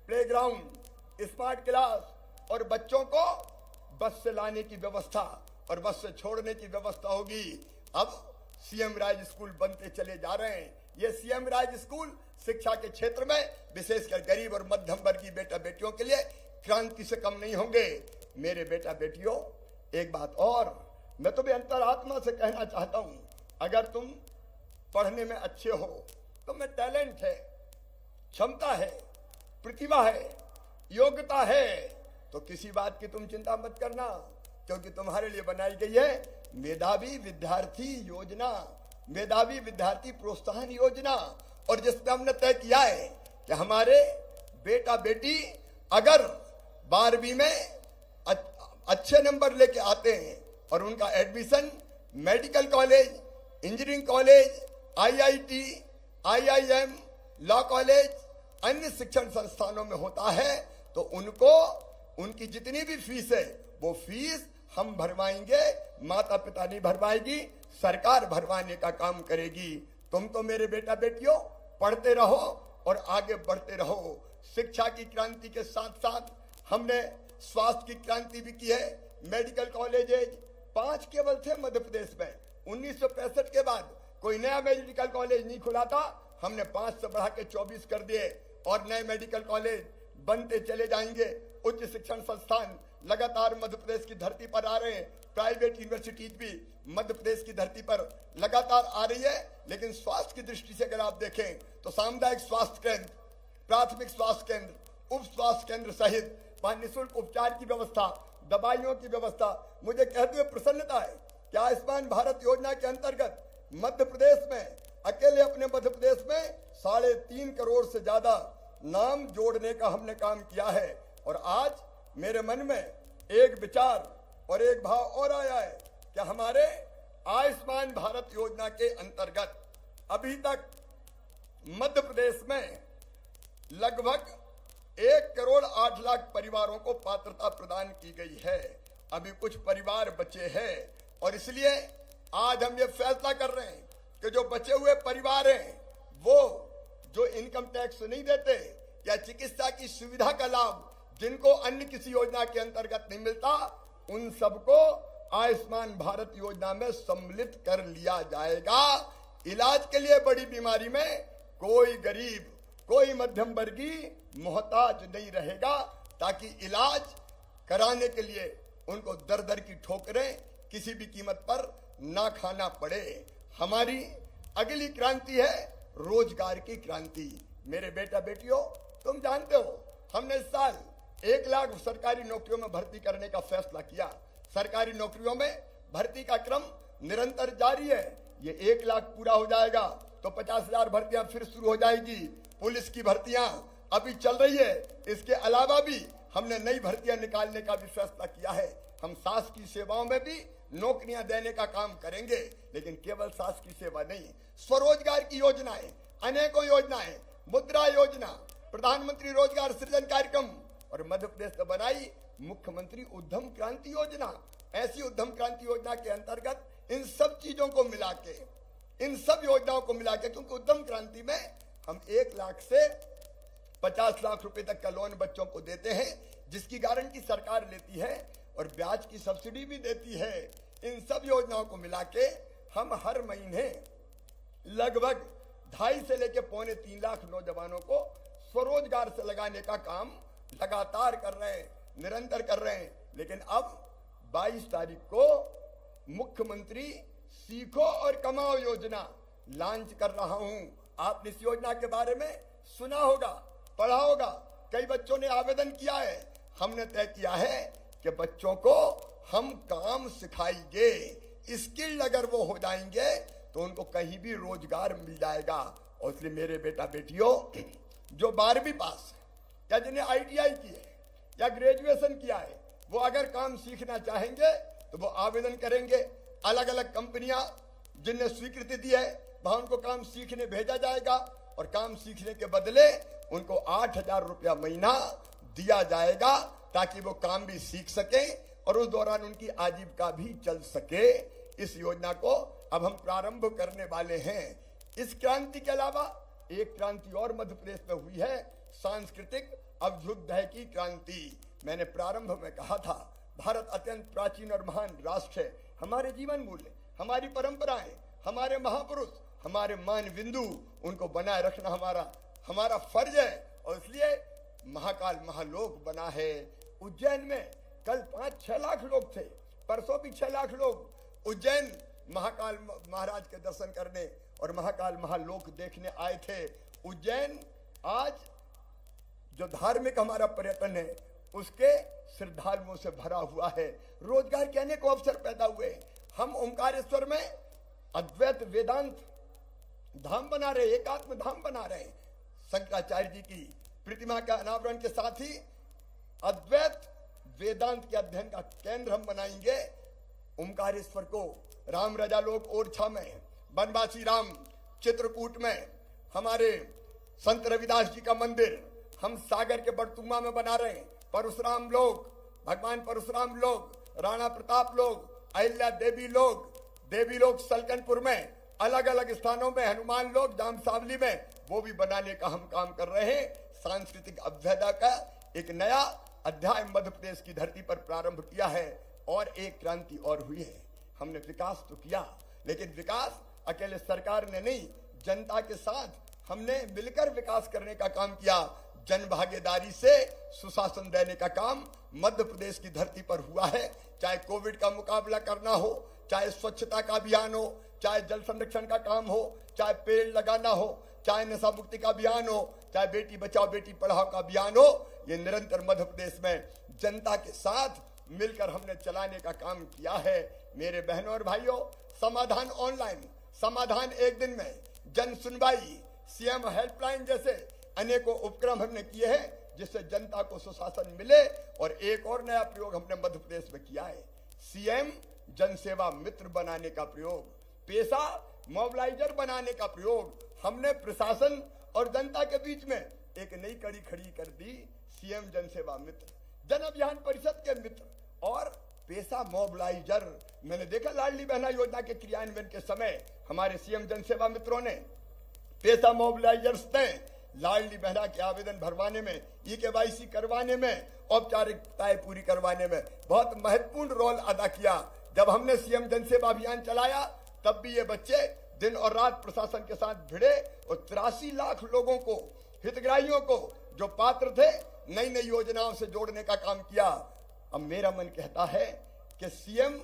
playground, smart class और बच्चों को बस से लाने की व्यवस्था और बस से छोड़ने की व्यवस्था होगी। अब सीएम राज स्कूल बनते चले जा रहे हैं। ये सीएम राज स्कूल शिक्षा के क्षेत्र में विशेषकर गरीब और मध्यम वर्गीय बेटा बेटियों के लिए क्रांति से कम नहीं होंगे। मेरे बेटा बेटियों, एक बात और मैं तो भी अंतरात्मा से कहना चाहता हूं, अगर तुम पढ़ने में अच्छे हो, तुम में टैलेंट है, क्षमता है, प्रतिभा है, योग्यता है, तो किसी बात की तुम चिंता मत करना, क्योंकि तुम्हारे लिए बनाई गई है मेधावी विद्यार्थी योजना, मेधावी विद्यार्थी प्रोत्साहन योजना। और जिसमें हमने तय किया है कि हमारे बेटा बेटी अगर 12वीं में अच्छे नंबर लेके आते हैं और उनका admission medical college, engineering college, IIT, IIM, law college, अन्य शिक्षण संस्थानों में होता है, तो उनको उनकी जितनी भी फीस है वो फीस हम भरवाएंगे, माता पिता नहीं भरवाएगी, सरकार भरवाने का काम करेगी। तुम तो मेरे बेटा बेटियों पढ़ते रहो और आगे बढ़ते रहो। शिक्षा की क्रांति के साथ साथ हमने स्वास्थ्य की क्रांति भी की है। मेडिकल कॉलेजेज 5 केवल थे मध्य प्रदेश में। 1965 के बाद कोई नया मेडिकल कॉलेज नहीं खुला था। हमने 5 से बढ़ा के 24 कर दिए और नए मेडिकल कॉलेज बनते चले जाएंगे। उच्च शिक्षण संस्थान लगातार मध्य प्रदेश की धरती पर आ रहे हैं। प्राइवेट यूनिवर्सिटीज भी मध्य प्रदेश की धरती पर लगातार आ रही है। लेकिन स्वास्थ्य की दृष्टि से अगर आप देखें तो सामुदायिक स्वास्थ्य केंद्र, प्राथमिक स्वास्थ्य केंद्र, उप स्वास्थ्य केंद्र सहित निःशुल्क उपचार की व्यवस्था, दवाइयों की व्यवस्था। मुझे कहते हुए प्रसन्नता है कि आयुष्मान भारत योजना के अंतर्गत मध्य प्रदेश में अकेले अपने मध्य प्रदेश में 3.5 करोड़ से ज्यादा नाम जोड़ने का हमने काम किया है। और आज मेरे मन में एक विचार और एक भाव और आया है कि हमारे आयुष्मान भारत योजना के अंतर्गत अभी तक मध्य प्रदेश में लगभग 1 करोड़ 8 लाख परिवारों को पात्रता प्रदान की गई है। अभी कुछ परिवार बचे हैं और इसलिए आज हम ये फैसला कर रहे हैं कि जो बचे हुए परिवार हैं वो जो इनकम टैक्स नहीं देते या चिकित्सा की सुविधा का लाभ जिनको अन्य किसी योजना के अंतर्गत नहीं मिलता, उन सबको आयुष्मान भारत योजना में सम्मिलित कर लिया जाएगा। इलाज के लिए बड़ी बीमारी में कोई गरीब, कोई मध्यम वर्गीय मोहताज नहीं रहेगा, ताकि इलाज कराने के लिए उनको दर दर की ठोकरें किसी भी कीमत पर ना खाना पड़े। हमारी अगली क्रांति है रोजगार की क्रांति। मेरे बेटा बेटियों, तुम जानते हो हमने इस साल 1 लाख सरकारी नौकरियों में भर्ती करने का फैसला किया। सरकारी नौकरियों में भर्ती का क्रम निरंतर जारी है। ये 1 लाख पूरा हो जाएगा तो 50,000 भर्तियां फिर शुरू हो जाएगी। पुलिस की भर्तियां अभी चल रही है। इसके अलावा भी हमने नई भर्तियां निकालने का भी फैसला किया है। हम शासकीय सेवाओं में भी नौकरियां देने का काम करेंगे, लेकिन केवल शासकीय सेवा नहीं, स्वरोजगार की योजनाएं, अनेकों योजनाएं, मुद्रा योजना, प्रधानमंत्री रोजगार सृजन कार्यक्रम और मध्य प्रदेश ने बनाई मुख्यमंत्री उद्यम क्रांति योजना। ऐसी उद्यम क्रांति योजना के अंतर्गत इन सब चीजों को मिला के, इन सब योजनाओं को मिला के, क्योंकि उद्यम क्रांति में हम 1 लाख से 50 लाख रुपए तक का लोन बच्चों को देते हैं, जिसकी गारंटी सरकार लेती है और ब्याज की सब्सिडी भी देती है। इन सब योजनाओं को मिला के हम हर महीने लगभग 2.5 से लेकर 2.25 लाख नौजवानों को स्वरोजगार से लगाने का काम लगातार कर रहे हैं, निरंतर कर रहे हैं। लेकिन अब 22 तारीख को मुख्यमंत्री सीखो और कमाओ योजना लॉन्च कर रहा हूं। आपने इस योजना के बारे में सुना होगा, पढ़ा होगा, कई बच्चों ने आवेदन किया है। हमने तय किया है कि बच्चों को हम काम सिखाएंगे। स्किल्ड अगर वो हो जाएंगे तो उनको कहीं भी रोजगार मिल जाएगा। और इसलिए मेरे बेटा बेटियों, जो 12वीं पास या जिन्हें ITI की है या ग्रेजुएशन किया है, वो अगर काम सीखना चाहेंगे तो वो आवेदन करेंगे। अलग अलग कंपनियां जिन्हें स्वीकृति दी है वहां उनको काम सीखने भेजा जाएगा और काम सीखने के बदले उनको 8,000 रुपया महीना दिया जाएगा, ताकि वो काम भी सीख सके और उस दौरान उनकी आजीविका भी चल सके। इस योजना को अब हम प्रारंभ करने वाले हैं। इस क्रांति के अलावा एक क्रांति और मध्य प्रदेश में हुई है, सांस्कृतिक अभ्युदय की क्रांति। मैंने प्रारंभ में कहा था, भारत अत्यंत प्राचीन और महान राष्ट्र है। हमारे जीवन मूल्य, हमारी परंपराएं, हमारे महापुरुष, हमारे मान बिंदु, उनको बनाए रखना हमारा फर्ज है। और इसलिए महाकाल महालोक बना है। उज्जैन में कल 5-6 लाख लोग थे, परसों भी 6 लाख लोग। उज्जैन महाकाल महाराज के दर्शन करने और महाकाल महालोक देखने आए थे। उज्जैन आज जो धार्मिक हमारा पर्यटन है उसके श्रद्धालुओं से भरा हुआ है। रोजगार के अनेक अवसर पैदा हुए। हम ओंकारेश्वर में अद्वैत वेदांत धाम बना रहे, एकात्म धाम बना रहे। शंकराचार्य जी की प्रतिमा का अनावरण के साथ ही अद्वैत वेदांत के अध्ययन का केंद्र हम बनाएंगे। ओंकारेश्वर को राम रजा लोक ओरछा में, बनवासी राम चित्रकूट में, हमारे संत रविदास जी का मंदिर हम सागर के बड़तुमा में बना रहे हैं। परशुराम लोग, भगवान परशुराम लोग, राणा प्रताप लोग, अहिल्या देवी लोग सलकनपुर में, अलग अलग स्थानों में हनुमान लोग, जामसावली में, वो भी बनाने का हम काम कर रहे हैं। सांस्कृतिक अभ्युदय का एक नया अध्याय मध्य प्रदेश की धरती पर प्रारंभ किया है और एक क्रांति और हुई है। हमने विकास तो किया, लेकिन विकास अकेले सरकार ने नहीं, जनता के साथ हमने मिलकर विकास करने का काम किया। जन भागीदारी से सुशासन देने का काम मध्य प्रदेश की धरती पर हुआ है। चाहे कोविड का मुकाबला करना हो, चाहे स्वच्छता का अभियान हो, चाहे जल संरक्षण का काम हो, चाहे पेड़ लगाना हो, चाहे नशा मुक्ति का अभियान हो, चाहे बेटी बचाओ बेटी पढ़ाओ का अभियान हो, ये निरंतर मध्य प्रदेश में जनता के साथ मिलकर हमने चलाने का काम किया है। मेरे बहनों और भाइयों, समाधान ऑनलाइन, समाधान एक दिन में, जन सुनवाई, सीएम हेल्पलाइन जैसे अनेकों उपक्रम हमने किए हैं जिससे जनता को सुशासन मिले। और एक और नया प्रयोग हमने मध्य प्रदेश में किया है, सीएम जन सेवा मित्र बनाने का प्रयोग, पेशा मोबिलाइजर बनाने का प्रयोग। हमने प्रशासन और जनता के बीच में एक नई कड़ी खड़ी कर दी, सीएम जन सेवा मित्र, जन अभियान परिषद के मित्र और पेशा मोबिलाइजर। मैंने देखा लाडली बहना योजना के क्रियान्वयन के समय हमारे सीएम जन सेवा मित्रों ने, पेशा मोबिलाइजर्स ने लाडली बहना के आवेदन भरवाने में, ई-केवाईसी करवाने में, औपचारिकताएं पूरी करवाने में बहुत महत्वपूर्ण रोल अदा किया। जब हमने सीएम जन सेवा अभियान चलाया तब भी ये बच्चे दिन और रात प्रशासन के साथ भिड़े और 83 लाख लोगों को, हितग्राहियों को जो पात्र थे, नई नई योजनाओं से जोड़ने का काम किया। अब मेरा मन कहता है कि सीएम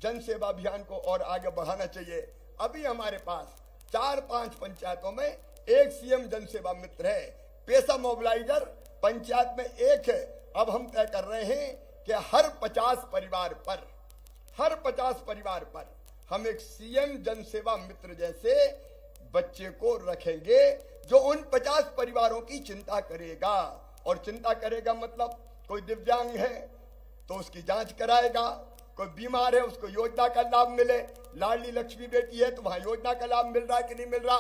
जन सेवा अभियान को और आगे बढ़ाना चाहिए। अभी हमारे पास 4-5 पंचायतों में एक सीएम जन सेवा मित्र है, पेशा मोबिलाइजर पंचायत में एक है। अब हम तय कर रहे हैं कि हर 50 परिवार पर हम एक सीएम जन सेवा मित्र जैसे बच्चे को रखेंगे जो उन 50 परिवारों की चिंता करेगा। और चिंता करेगा मतलब कोई दिव्यांग है तो उसकी जांच कराएगा, कोई बीमार है उसको योजना का लाभ मिले, लाडली लक्ष्मी बेटी है तो वहां योजना का लाभ मिल रहा है कि नहीं मिल रहा,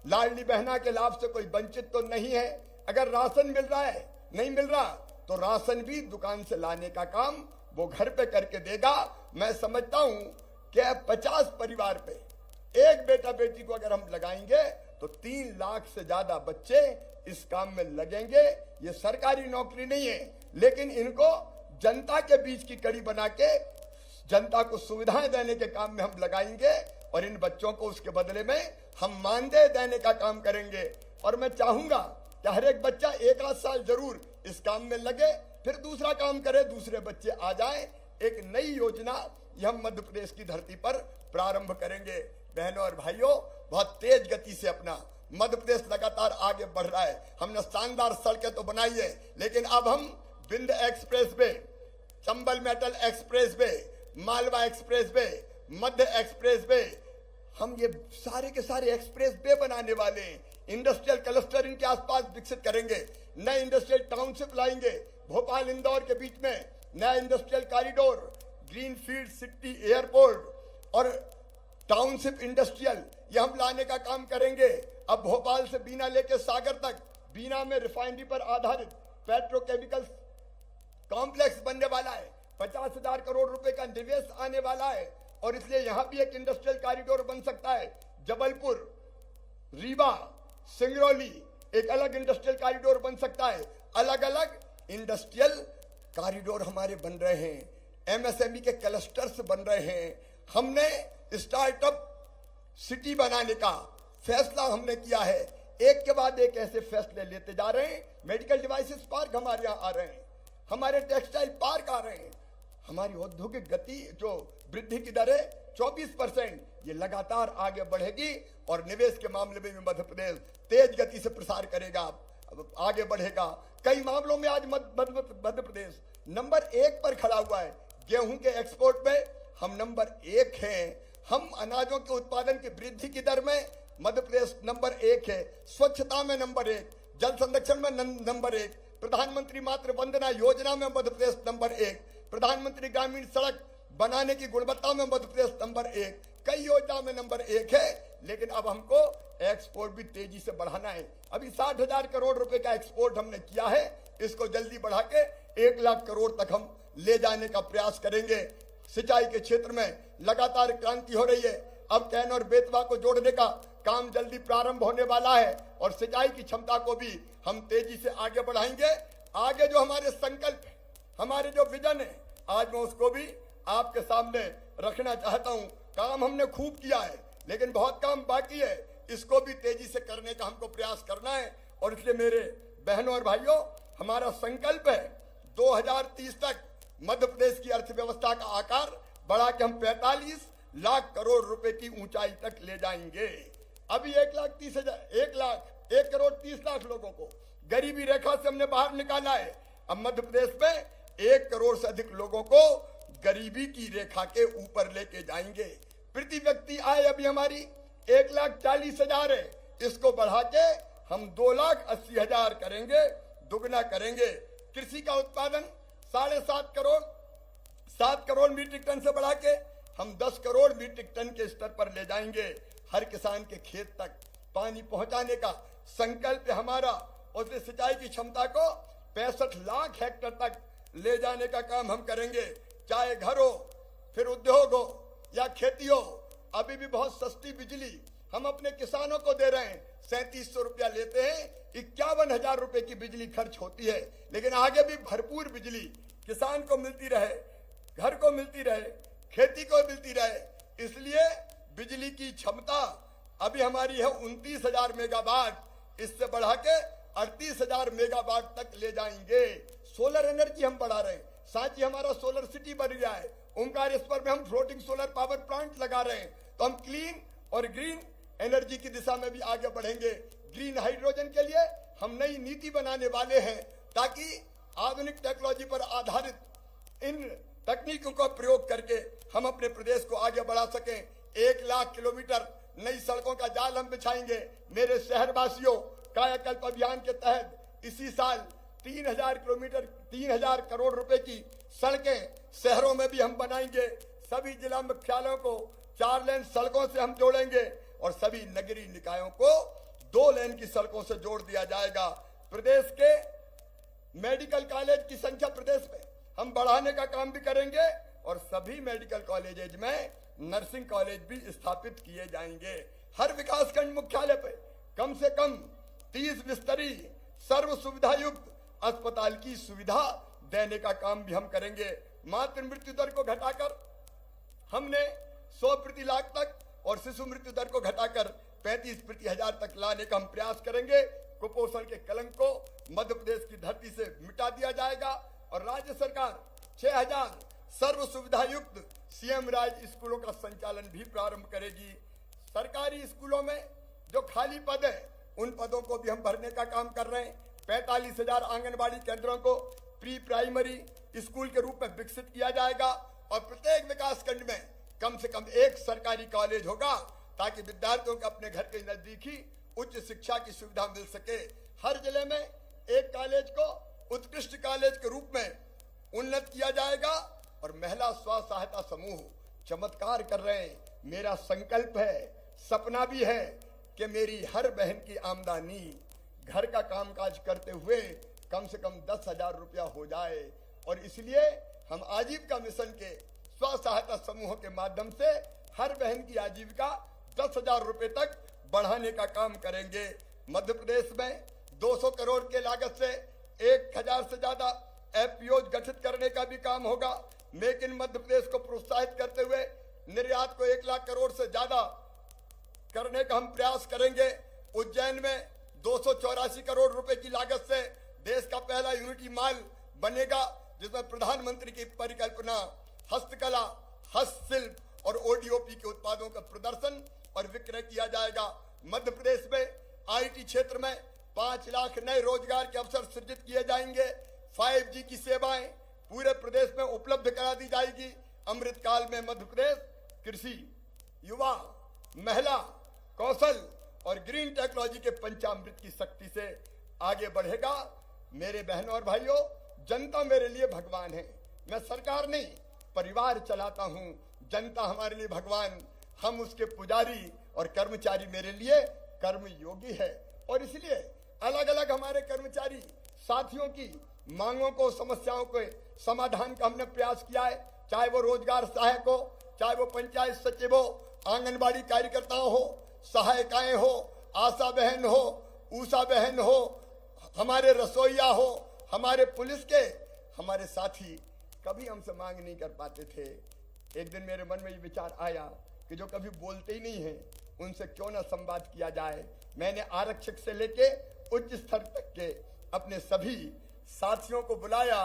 लाडली बहना के लाभ से कोई वंचित तो नहीं है। अगर राशन मिल रहा है, नहीं मिल रहा तो राशन भी दुकान से लाने का काम वो घर पे करके देगा। मैं समझता हूं कि 50 परिवार पे एक बेटा बेटी को अगर हम लगाएंगे तो 3 लाख से ज्यादा बच्चे इस काम में लगेंगे। ये सरकारी नौकरी नहीं है, लेकिन इनको जनता के बीच की कड़ी बना के जनता को सुविधाएं देने के काम में हम लगाएंगे और इन बच्चों को उसके बदले में हम मानदेय देने का काम करेंगे। और मैं चाहूंगा कि हर एक बच्चा 1 साल जरूर इस काम में लगे, फिर दूसरा काम करे, दूसरे बच्चे आ जाएं। एक नई योजना ये हम मध्य प्रदेश की धरती पर प्रारंभ करेंगे। बहनों और भाइयों, बहुत तेज गति से अपना मध्य प्रदेश लगातार आगे बढ़ रहा है। हमने शानदार सड़कें तो बनाई है, लेकिन अब हम विंध एक्सप्रेस वे, चंबल मेटल express way, Malwa express way, Madhya express way, हम ये सारे के सारे एक्सप्रेस वे बनाने वाले हैं। इंडस्ट्रियल क्लस्टर इनके आसपास विकसित करेंगे, नए इंडस्ट्रियल टाउनशिप लाएंगे। भोपाल इंदौर के बीच में नया industrial corridor, greenfield city airport और टाउनशिप इंडस्ट्रियल ये हम लाने का काम करेंगे। अब भोपाल से बीना लेके सागर तक, बीना में रिफाइनरी पर आधारित पेट्रोकेमिकल्स कॉम्प्लेक्स बनने वाला है। 50,000 करोड़ रुपए का निवेश आने वाला है और इसलिए यहां भी एक इंडस्ट्रियल कॉरिडोर बन सकता है। जबलपुर, रीवा, सिंगरौली एक अलग इंडस्ट्रियल कॉरिडोर बन सकता है। अलग अलग इंडस्ट्रियल कॉरिडोर हमारे बन रहे हैं, एमएसएमई के क्लस्टर्स बन रहे हैं। हमने स्टार्टअप सिटी बनाने का फैसला हमने किया है। एक के बाद एक ऐसे फैसले लेते जा रहे हैं। मेडिकल डिवाइसेस पार्क हमारे यहाँ आ रहे हैं, हमारे टेक्सटाइल पार्क आ रहे हैं, हमारी औद्योगिक गति जो वृद्धि की दर है 24%, ये लगातार आगे बढ़ेगी और निवेश के मामले में भी मध्य प्रदेश तेज गति से प्रसार करेगा, आगे बढ़ेगा। कई मामलों में आज मध्य प्रदेश नंबर 1 पर खड़ा हुआ है। गेहूं के एक्सपोर्ट में हम नंबर 1 हैं। हम अनाजों के उत्पादन की वृद्धि की दर में मध्य प्रदेश नंबर 1 है। स्वच्छता में नंबर 1, जल संरक्षण में नंबर 1, प्रधानमंत्री मातृ वंदना योजना में मध्य प्रदेश नंबर 1, प्रधानमंत्री ग्रामीण सड़क बनाने की गुणवत्ता में मध्य प्रदेश नंबर 1, कई योजनाओं में नंबर 1 है। लेकिन अब हमको एक्सपोर्ट भी तेजी से बढ़ाना है। अभी 60,000 करोड़ रुपए का एक्सपोर्ट हमने किया है, इसको जल्दी बढ़ा के 1 लाख करोड़ तक हम ले जाने का प्रयास करेंगे। सिंचाई के क्षेत्र में लगातार क्रांति हो रही है। अब कैन और बेतवा को जोड़ने का काम जल्दी प्रारंभ होने वाला है और सिंचाई की क्षमता को भी हम तेजी से आगे बढ़ाएंगे। आगे जो हमारे संकल्प है, हमारे जो विजन है, आज मैं उसको भी आपके सामने रखना चाहता हूं। काम हमने खूब किया है, लेकिन बहुत काम बाकी है। इसको भी तेजी से करने का हमको प्रयास करना है। और इसलिए मेरे बहनों और भाइयों, हमारा संकल्प है 2030 तक मध्य प्रदेश की अर्थव्यवस्था का आकार बढ़ा के हम 45 लाख करोड़ रुपए की ऊंचाई तक ले जाएंगे। अभी 1 करोड़ 30 लाख लोगों को गरीबी रेखा से हमने बाहर निकाला है। अब मध्य प्रदेश में 1 करोड़ से अधिक लोगों को गरीबी की रेखा के ऊपर लेके जाएंगे। प्रति व्यक्ति आय अभी हमारी 1,40,000 है, इसको बढ़ा के हम 2,80,000 करेंगे, दुगना करेंगे। कृषि का उत्पादन 7 करोड़ मीट्रिक टन से बढ़ा के हम 10 करोड़ मीट्रिक टन के स्तर पर ले जाएंगे। हर किसान के खेत तक पानी पहुंचाने का संकल्प है हमारा। और सिंचाई की क्षमता को 65 लाख हेक्टेयर तक ले जाने का काम हम करेंगे। चाहे घर हो, फिर उद्योग हो या खेती हो, अभी भी बहुत सस्ती बिजली हम अपने किसानों को दे रहे हैं। 3700 रुपया लेते हैं, 51,000 रुपए की बिजली खर्च होती है। लेकिन आगे भी भरपूर बिजली किसान को मिलती रहे, घर को मिलती रहे, खेती को मिलती रहे। इसलिए बिजली की क्षमता अभी हमारी है 29,000 मेगावाट, इससे बढ़ा के 38,000 मेगावाट तक ले जाएंगे। सोलर एनर्जी हम बढ़ा रहे हैं। सांची हमारा सोलर सिटी बन गया है। ओंकारेश्वर में हम फ्लोटिंग सोलर पावर प्लांट लगा रहे हैं। तो हम क्लीन और ग्रीन एनर्जी की दिशा में भी आगे बढ़ेंगे। ग्रीन हाइड्रोजन के लिए हम नई नीति बनाने वाले हैं, ताकि आधुनिक टेक्नोलॉजी पर आधारित इन तकनीकों का प्रयोग करके हम अपने प्रदेश को आगे बढ़ा सकें। 1 लाख किलोमीटर नई सड़कों का जाल हम बिछाएंगे। मेरे शहरवासियों, कायाकल्प अभियान के तहत इसी साल 3,000 करोड़ रुपए की सड़कें शहरों में भी हम बनाएंगे। सभी जिला मुख्यालयों को 4 लेन सड़कों से हम जोड़ेंगे और सभी नगरीय निकायों को 2 लेन की सड़कों से जोड़ दिया जाएगा। प्रदेश के मेडिकल कॉलेज की संख्या प्रदेश में हम बढ़ाने का काम भी करेंगे और सभी मेडिकल कॉलेजेज में नर्सिंग कॉलेज भी स्थापित किए जाएंगे। हर विकासखंड मुख्यालय पे कम से कम 30 बिस्तरी सर्व सुविधा युक्त अस्पताल की सुविधा देने का काम भी हम करेंगे। मातृ मृत्यु दर को घटाकर हमने 100 प्रति लाख तक और शिशु मृत्यु दर को घटाकर 35 प्रति हजार तक लाने का हम प्रयास करेंगे। कुपोषण के कलंक को मध्य प्रदेश की धरती से मिटा दिया जाएगा और राज्य सरकार 6,000 सर्व सुविधा युक्त सीएम राज स्कूलों का संचालन भी प्रारंभ करेगी। सरकारी स्कूलों में जो खाली पद है, उन पदों को भी हम भरने का काम कर रहे हैं। 45,000 आंगनबाड़ी केंद्रों को प्री प्राइमरी स्कूल के रूप में विकसित किया जाएगा और प्रत्येक विकास खंड में कम से कम 1 सरकारी कॉलेज होगा, ताकि विद्यार्थियों को अपने घर के नजदीक ही उच्च शिक्षा की सुविधा मिल सके। हर जिले में एक कॉलेज को उत्कृष्ट कॉलेज के रूप में उन्नत किया जाएगा और महिला स्व सहायता समूह चमत्कार कर रहे हैं। मेरा संकल्प है, सपना भी है कि मेरी हर बहन की आमदनी घर का कामकाज करते हुए कम से कम 10,000 रुपया हो जाए। और इसलिए हम आजीविका मिशन के स्व सहायता समूहों के माध्यम से हर बहन की आजीविका 10,000 रुपए तक बढ़ाने का काम करेंगे। मध्य प्रदेश में 200 करोड़ के लागत से 1,000 से ज्यादा एफपीओज गठित करने का भी काम होगा। मेक इन मध्य प्रदेश को प्रोत्साहित करते हुए निर्यात को 1 लाख करोड़ से ज्यादा करने का हम प्रयास करेंगे। उज्जैन में 284 करोड़ रुपए की लागत से देश का पहला यूनिटी मॉल बनेगा, जिसमें प्रधानमंत्री की परिकल्पना हस्तकला, हस्तशिल्प और ओडीओपी के उत्पादों का प्रदर्शन और विक्रय किया जाएगा। मध्य प्रदेश में आईटी क्षेत्र में 5 लाख नए रोजगार के अवसर सृजित किए जाएंगे। 5G की सेवाएं पूरे प्रदेश में उपलब्ध करा दी जाएगी। अमृतकाल में मध्य प्रदेश कृषि, युवा, महिला, कौशल और ग्रीन टेक्नोलॉजी के पंचामृत की शक्ति से आगे बढ़ेगा। मेरे बहनों और भाइयों, जनता मेरे लिए भगवान है। मैं सरकार नहीं, परिवार चलाता हूं। जनता हमारे लिए भगवान, हम उसके पुजारी और कर्मचारी मेरे लिए कर्मयोगी है। और इसलिए अलग अलग हमारे कर्मचारी साथियों की मांगों को, समस्याओं के समाधान का हमने प्रयास किया है। चाहे वो रोजगार सहायक हो, चाहे वो पंचायत सचिव हो, आंगनबाड़ी कार्यकर्ताओं हो, सहायिकाएं हो, आशा बहन हो, ऊषा बहन हो, हमारे रसोईया हो, हमारे पुलिस के हमारे साथी कभी हमसे मांग नहीं कर पाते थे। एक दिन मेरे मन में ये विचार आया कि जो कभी बोलते ही नहीं है उनसे क्यों ना संवाद किया जाए। मैंने आरक्षक से लेके उच्च स्तर तक के अपने सभी साथियों को बुलाया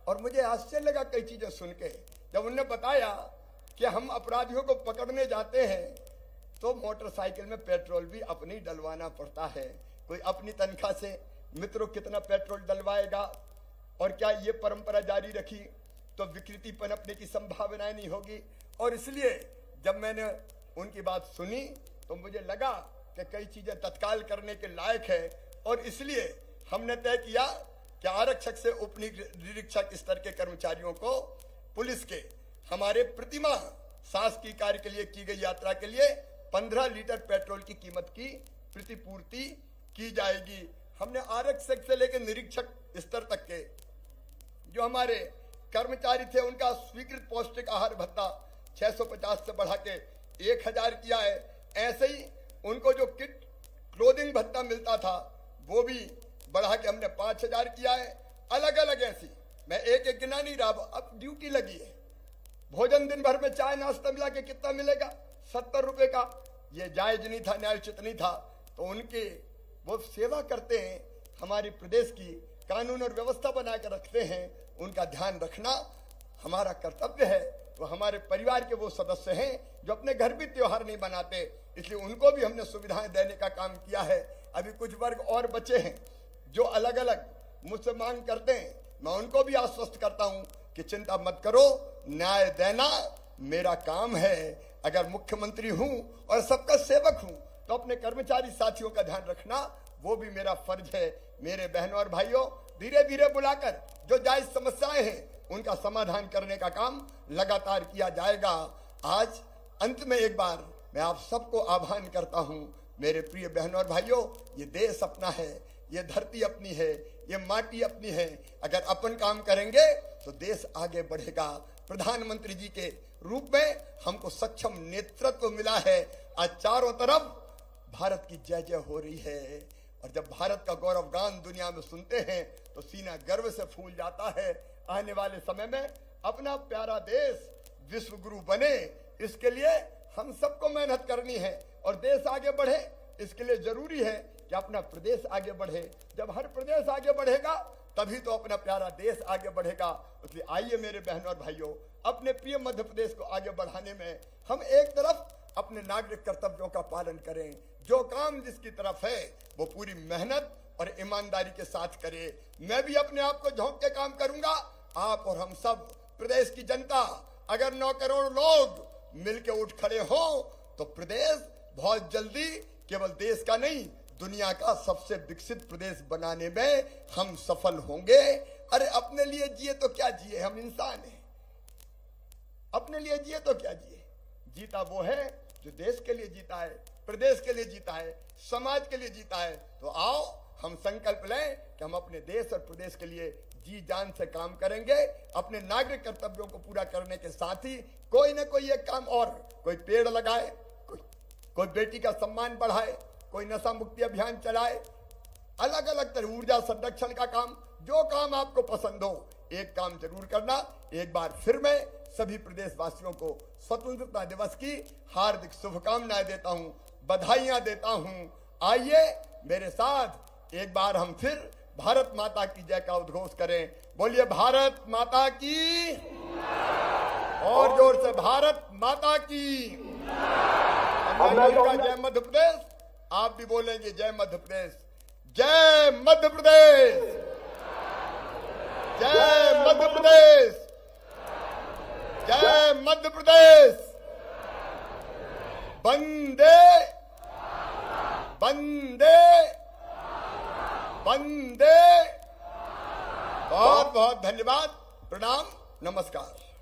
और मुझे आश्चर्य लगा कई चीजें सुन के। जब उन्होंने बताया कि हम अपराधियों को पकड़ने जाते हैं तो मोटरसाइकिल में पेट्रोल भी अपनी डलवाना पड़ता है। कोई अपनी तनख्वाह से मित्रों कितना पेट्रोल डलवाएगा? और क्या ये परंपरा जारी रखी तो विकृति पनपने की संभावना नहीं होगी? और इसलिए जब मैंने उनकी बात सुनी तो मुझे लगा कि कई चीजें तत्काल करने के लायक है। और इसलिए हमने तय किया कि आरक्षक से उप निरीक्षक स्तर के कर्मचारियों को पुलिस के हमारे प्रतिमाह शासकीय कार्य के लिए की गई यात्रा के लिए 15 लीटर पेट्रोल की कीमत की प्रतिपूर्ति की जाएगी। हमने आरक्षक से लेकर निरीक्षक स्तर तक के जो हमारे कर्मचारी थे उनका स्वीकृत पौष्टिक आहार भत्ता 650 से बढ़ा के 1000 किया है। ऐसे ही उनको जो किट क्लोथिंग भत्ता मिलता था वो भी बढ़ा के हमने 5000 किया है। अलग अलग ऐसी, मैं एक एक गिना नहीं रहा, अब ड्यूटी लगी है। भोजन दिन भर में चाय नाश्ता मिला के कितना मिलेगा? 70 रुपए का। ये जायज नहीं था, न्यायोचित नहीं था। तो उनके वो सेवा करते हैं, हमारे प्रदेश की कानून और व्यवस्था बना कर रखते हैं, उनका ध्यान रखना हमारा कर्तव्य है। वो हमारे परिवार के वो सदस्य हैं जो अपने घर भी त्योहार नहीं मनाते, इसलिए उनको भी हमने सुविधाएं देने का काम किया है। अभी कुछ वर्ग और बचे हैं जो अलग अलग मुझसे मांग करते हैं। मैं उनको भी आश्वस्त करता हूं कि चिंता मत करो, न्याय देना मेरा काम है। अगर मुख्यमंत्री हूं और सबका सेवक हूं तो अपने कर्मचारी साथियों का ध्यान रखना वो भी मेरा फर्ज है। मेरे बहनों और भाइयों, धीरे धीरे बुलाकर जो जायज समस्याएं हैं उनका समाधान करने का काम लगातार किया जाएगा। आज अंत में एक बार मैं आप सबको आह्वान करता हूं, मेरे प्रिय बहनों और भाइयों, ये देश अपना है, ये धरती अपनी है, ये माटी अपनी है। अगर अपन काम करेंगे तो देश आगे बढ़ेगा। प्रधानमंत्री जी के रूप में हमको सक्षम नेतृत्व मिला है। आज चारों तरफ भारत की जय जय हो रही है और जब भारत का गौरव गान दुनिया में सुनते हैं तो सीना गर्व से फूल जाता है। आने वाले समय में अपना प्यारा देश विश्व गुरु बने, इसके लिए हम सबको मेहनत करनी है और देश आगे बढ़े। इसके लिए जरूरी है कि अपना प्रदेश आगे बढ़े। जब हर प्रदेश आगे बढ़ेगा तभी तो अपना प्यारा देश आगे बढ़ेगा। इसलिए आइए मेरे बहनों और भाइयों, अपने प्रिय मध्य प्रदेश को आगे बढ़ाने में हम एक तरफ अपने नागरिक कर्तव्यों का पालन करें, जो काम जिसकी तरफ है वो पूरी मेहनत और ईमानदारी के साथ करे। मैं भी अपने आप को झोंक के काम करूंगा। आप और हम सब प्रदेश की जनता अगर 9 करोड़ लोग मिलके उठ खड़े हो तो प्रदेश बहुत जल्दी केवल देश का नहीं, दुनिया का सबसे विकसित प्रदेश बनाने में हम सफल होंगे। अरे अपने लिए जिए तो क्या जिए, हम इंसान हैं। अपने लिए जिए तो क्या जिए, जीता वो है जो देश के लिए जीता है, प्रदेश के लिए जीता है, समाज के लिए जीता है। तो आओ हम संकल्प लें कि हम अपने देश और प्रदेश के लिए जी जान से काम करेंगे। अपने नागरिक कर्तव्यों को पूरा करने के साथ ही कोई न कोई एक काम और, कोई पेड़ लगाए, कोई बेटी का सम्मान बढ़ाए, कोई नशा मुक्ति अभियान चलाए, अलग अलग तरह ऊर्जा संरक्षण का काम, जो काम आपको पसंद हो एक काम जरूर करना। एक बार फिर मैं सभी प्रदेशवासियों को स्वतंत्रता दिवस की हार्दिक शुभकामनाएं देता हूं, बधाइयां देता हूं। आइए मेरे साथ एक बार हम फिर भारत माता की जय का उद्घोष करें। बोलिए भारत माता की। और जोर से भारत माता की। जय मध्य प्रदेश। आप भी बोलेंगे जय मध्य प्रदेश, जय मध्य प्रदेश, जय मध्य प्रदेश, जय मध्य प्रदेश। वंदे वंदे वंदे। बहुत बहुत धन्यवाद, प्रणाम, नमस्कार।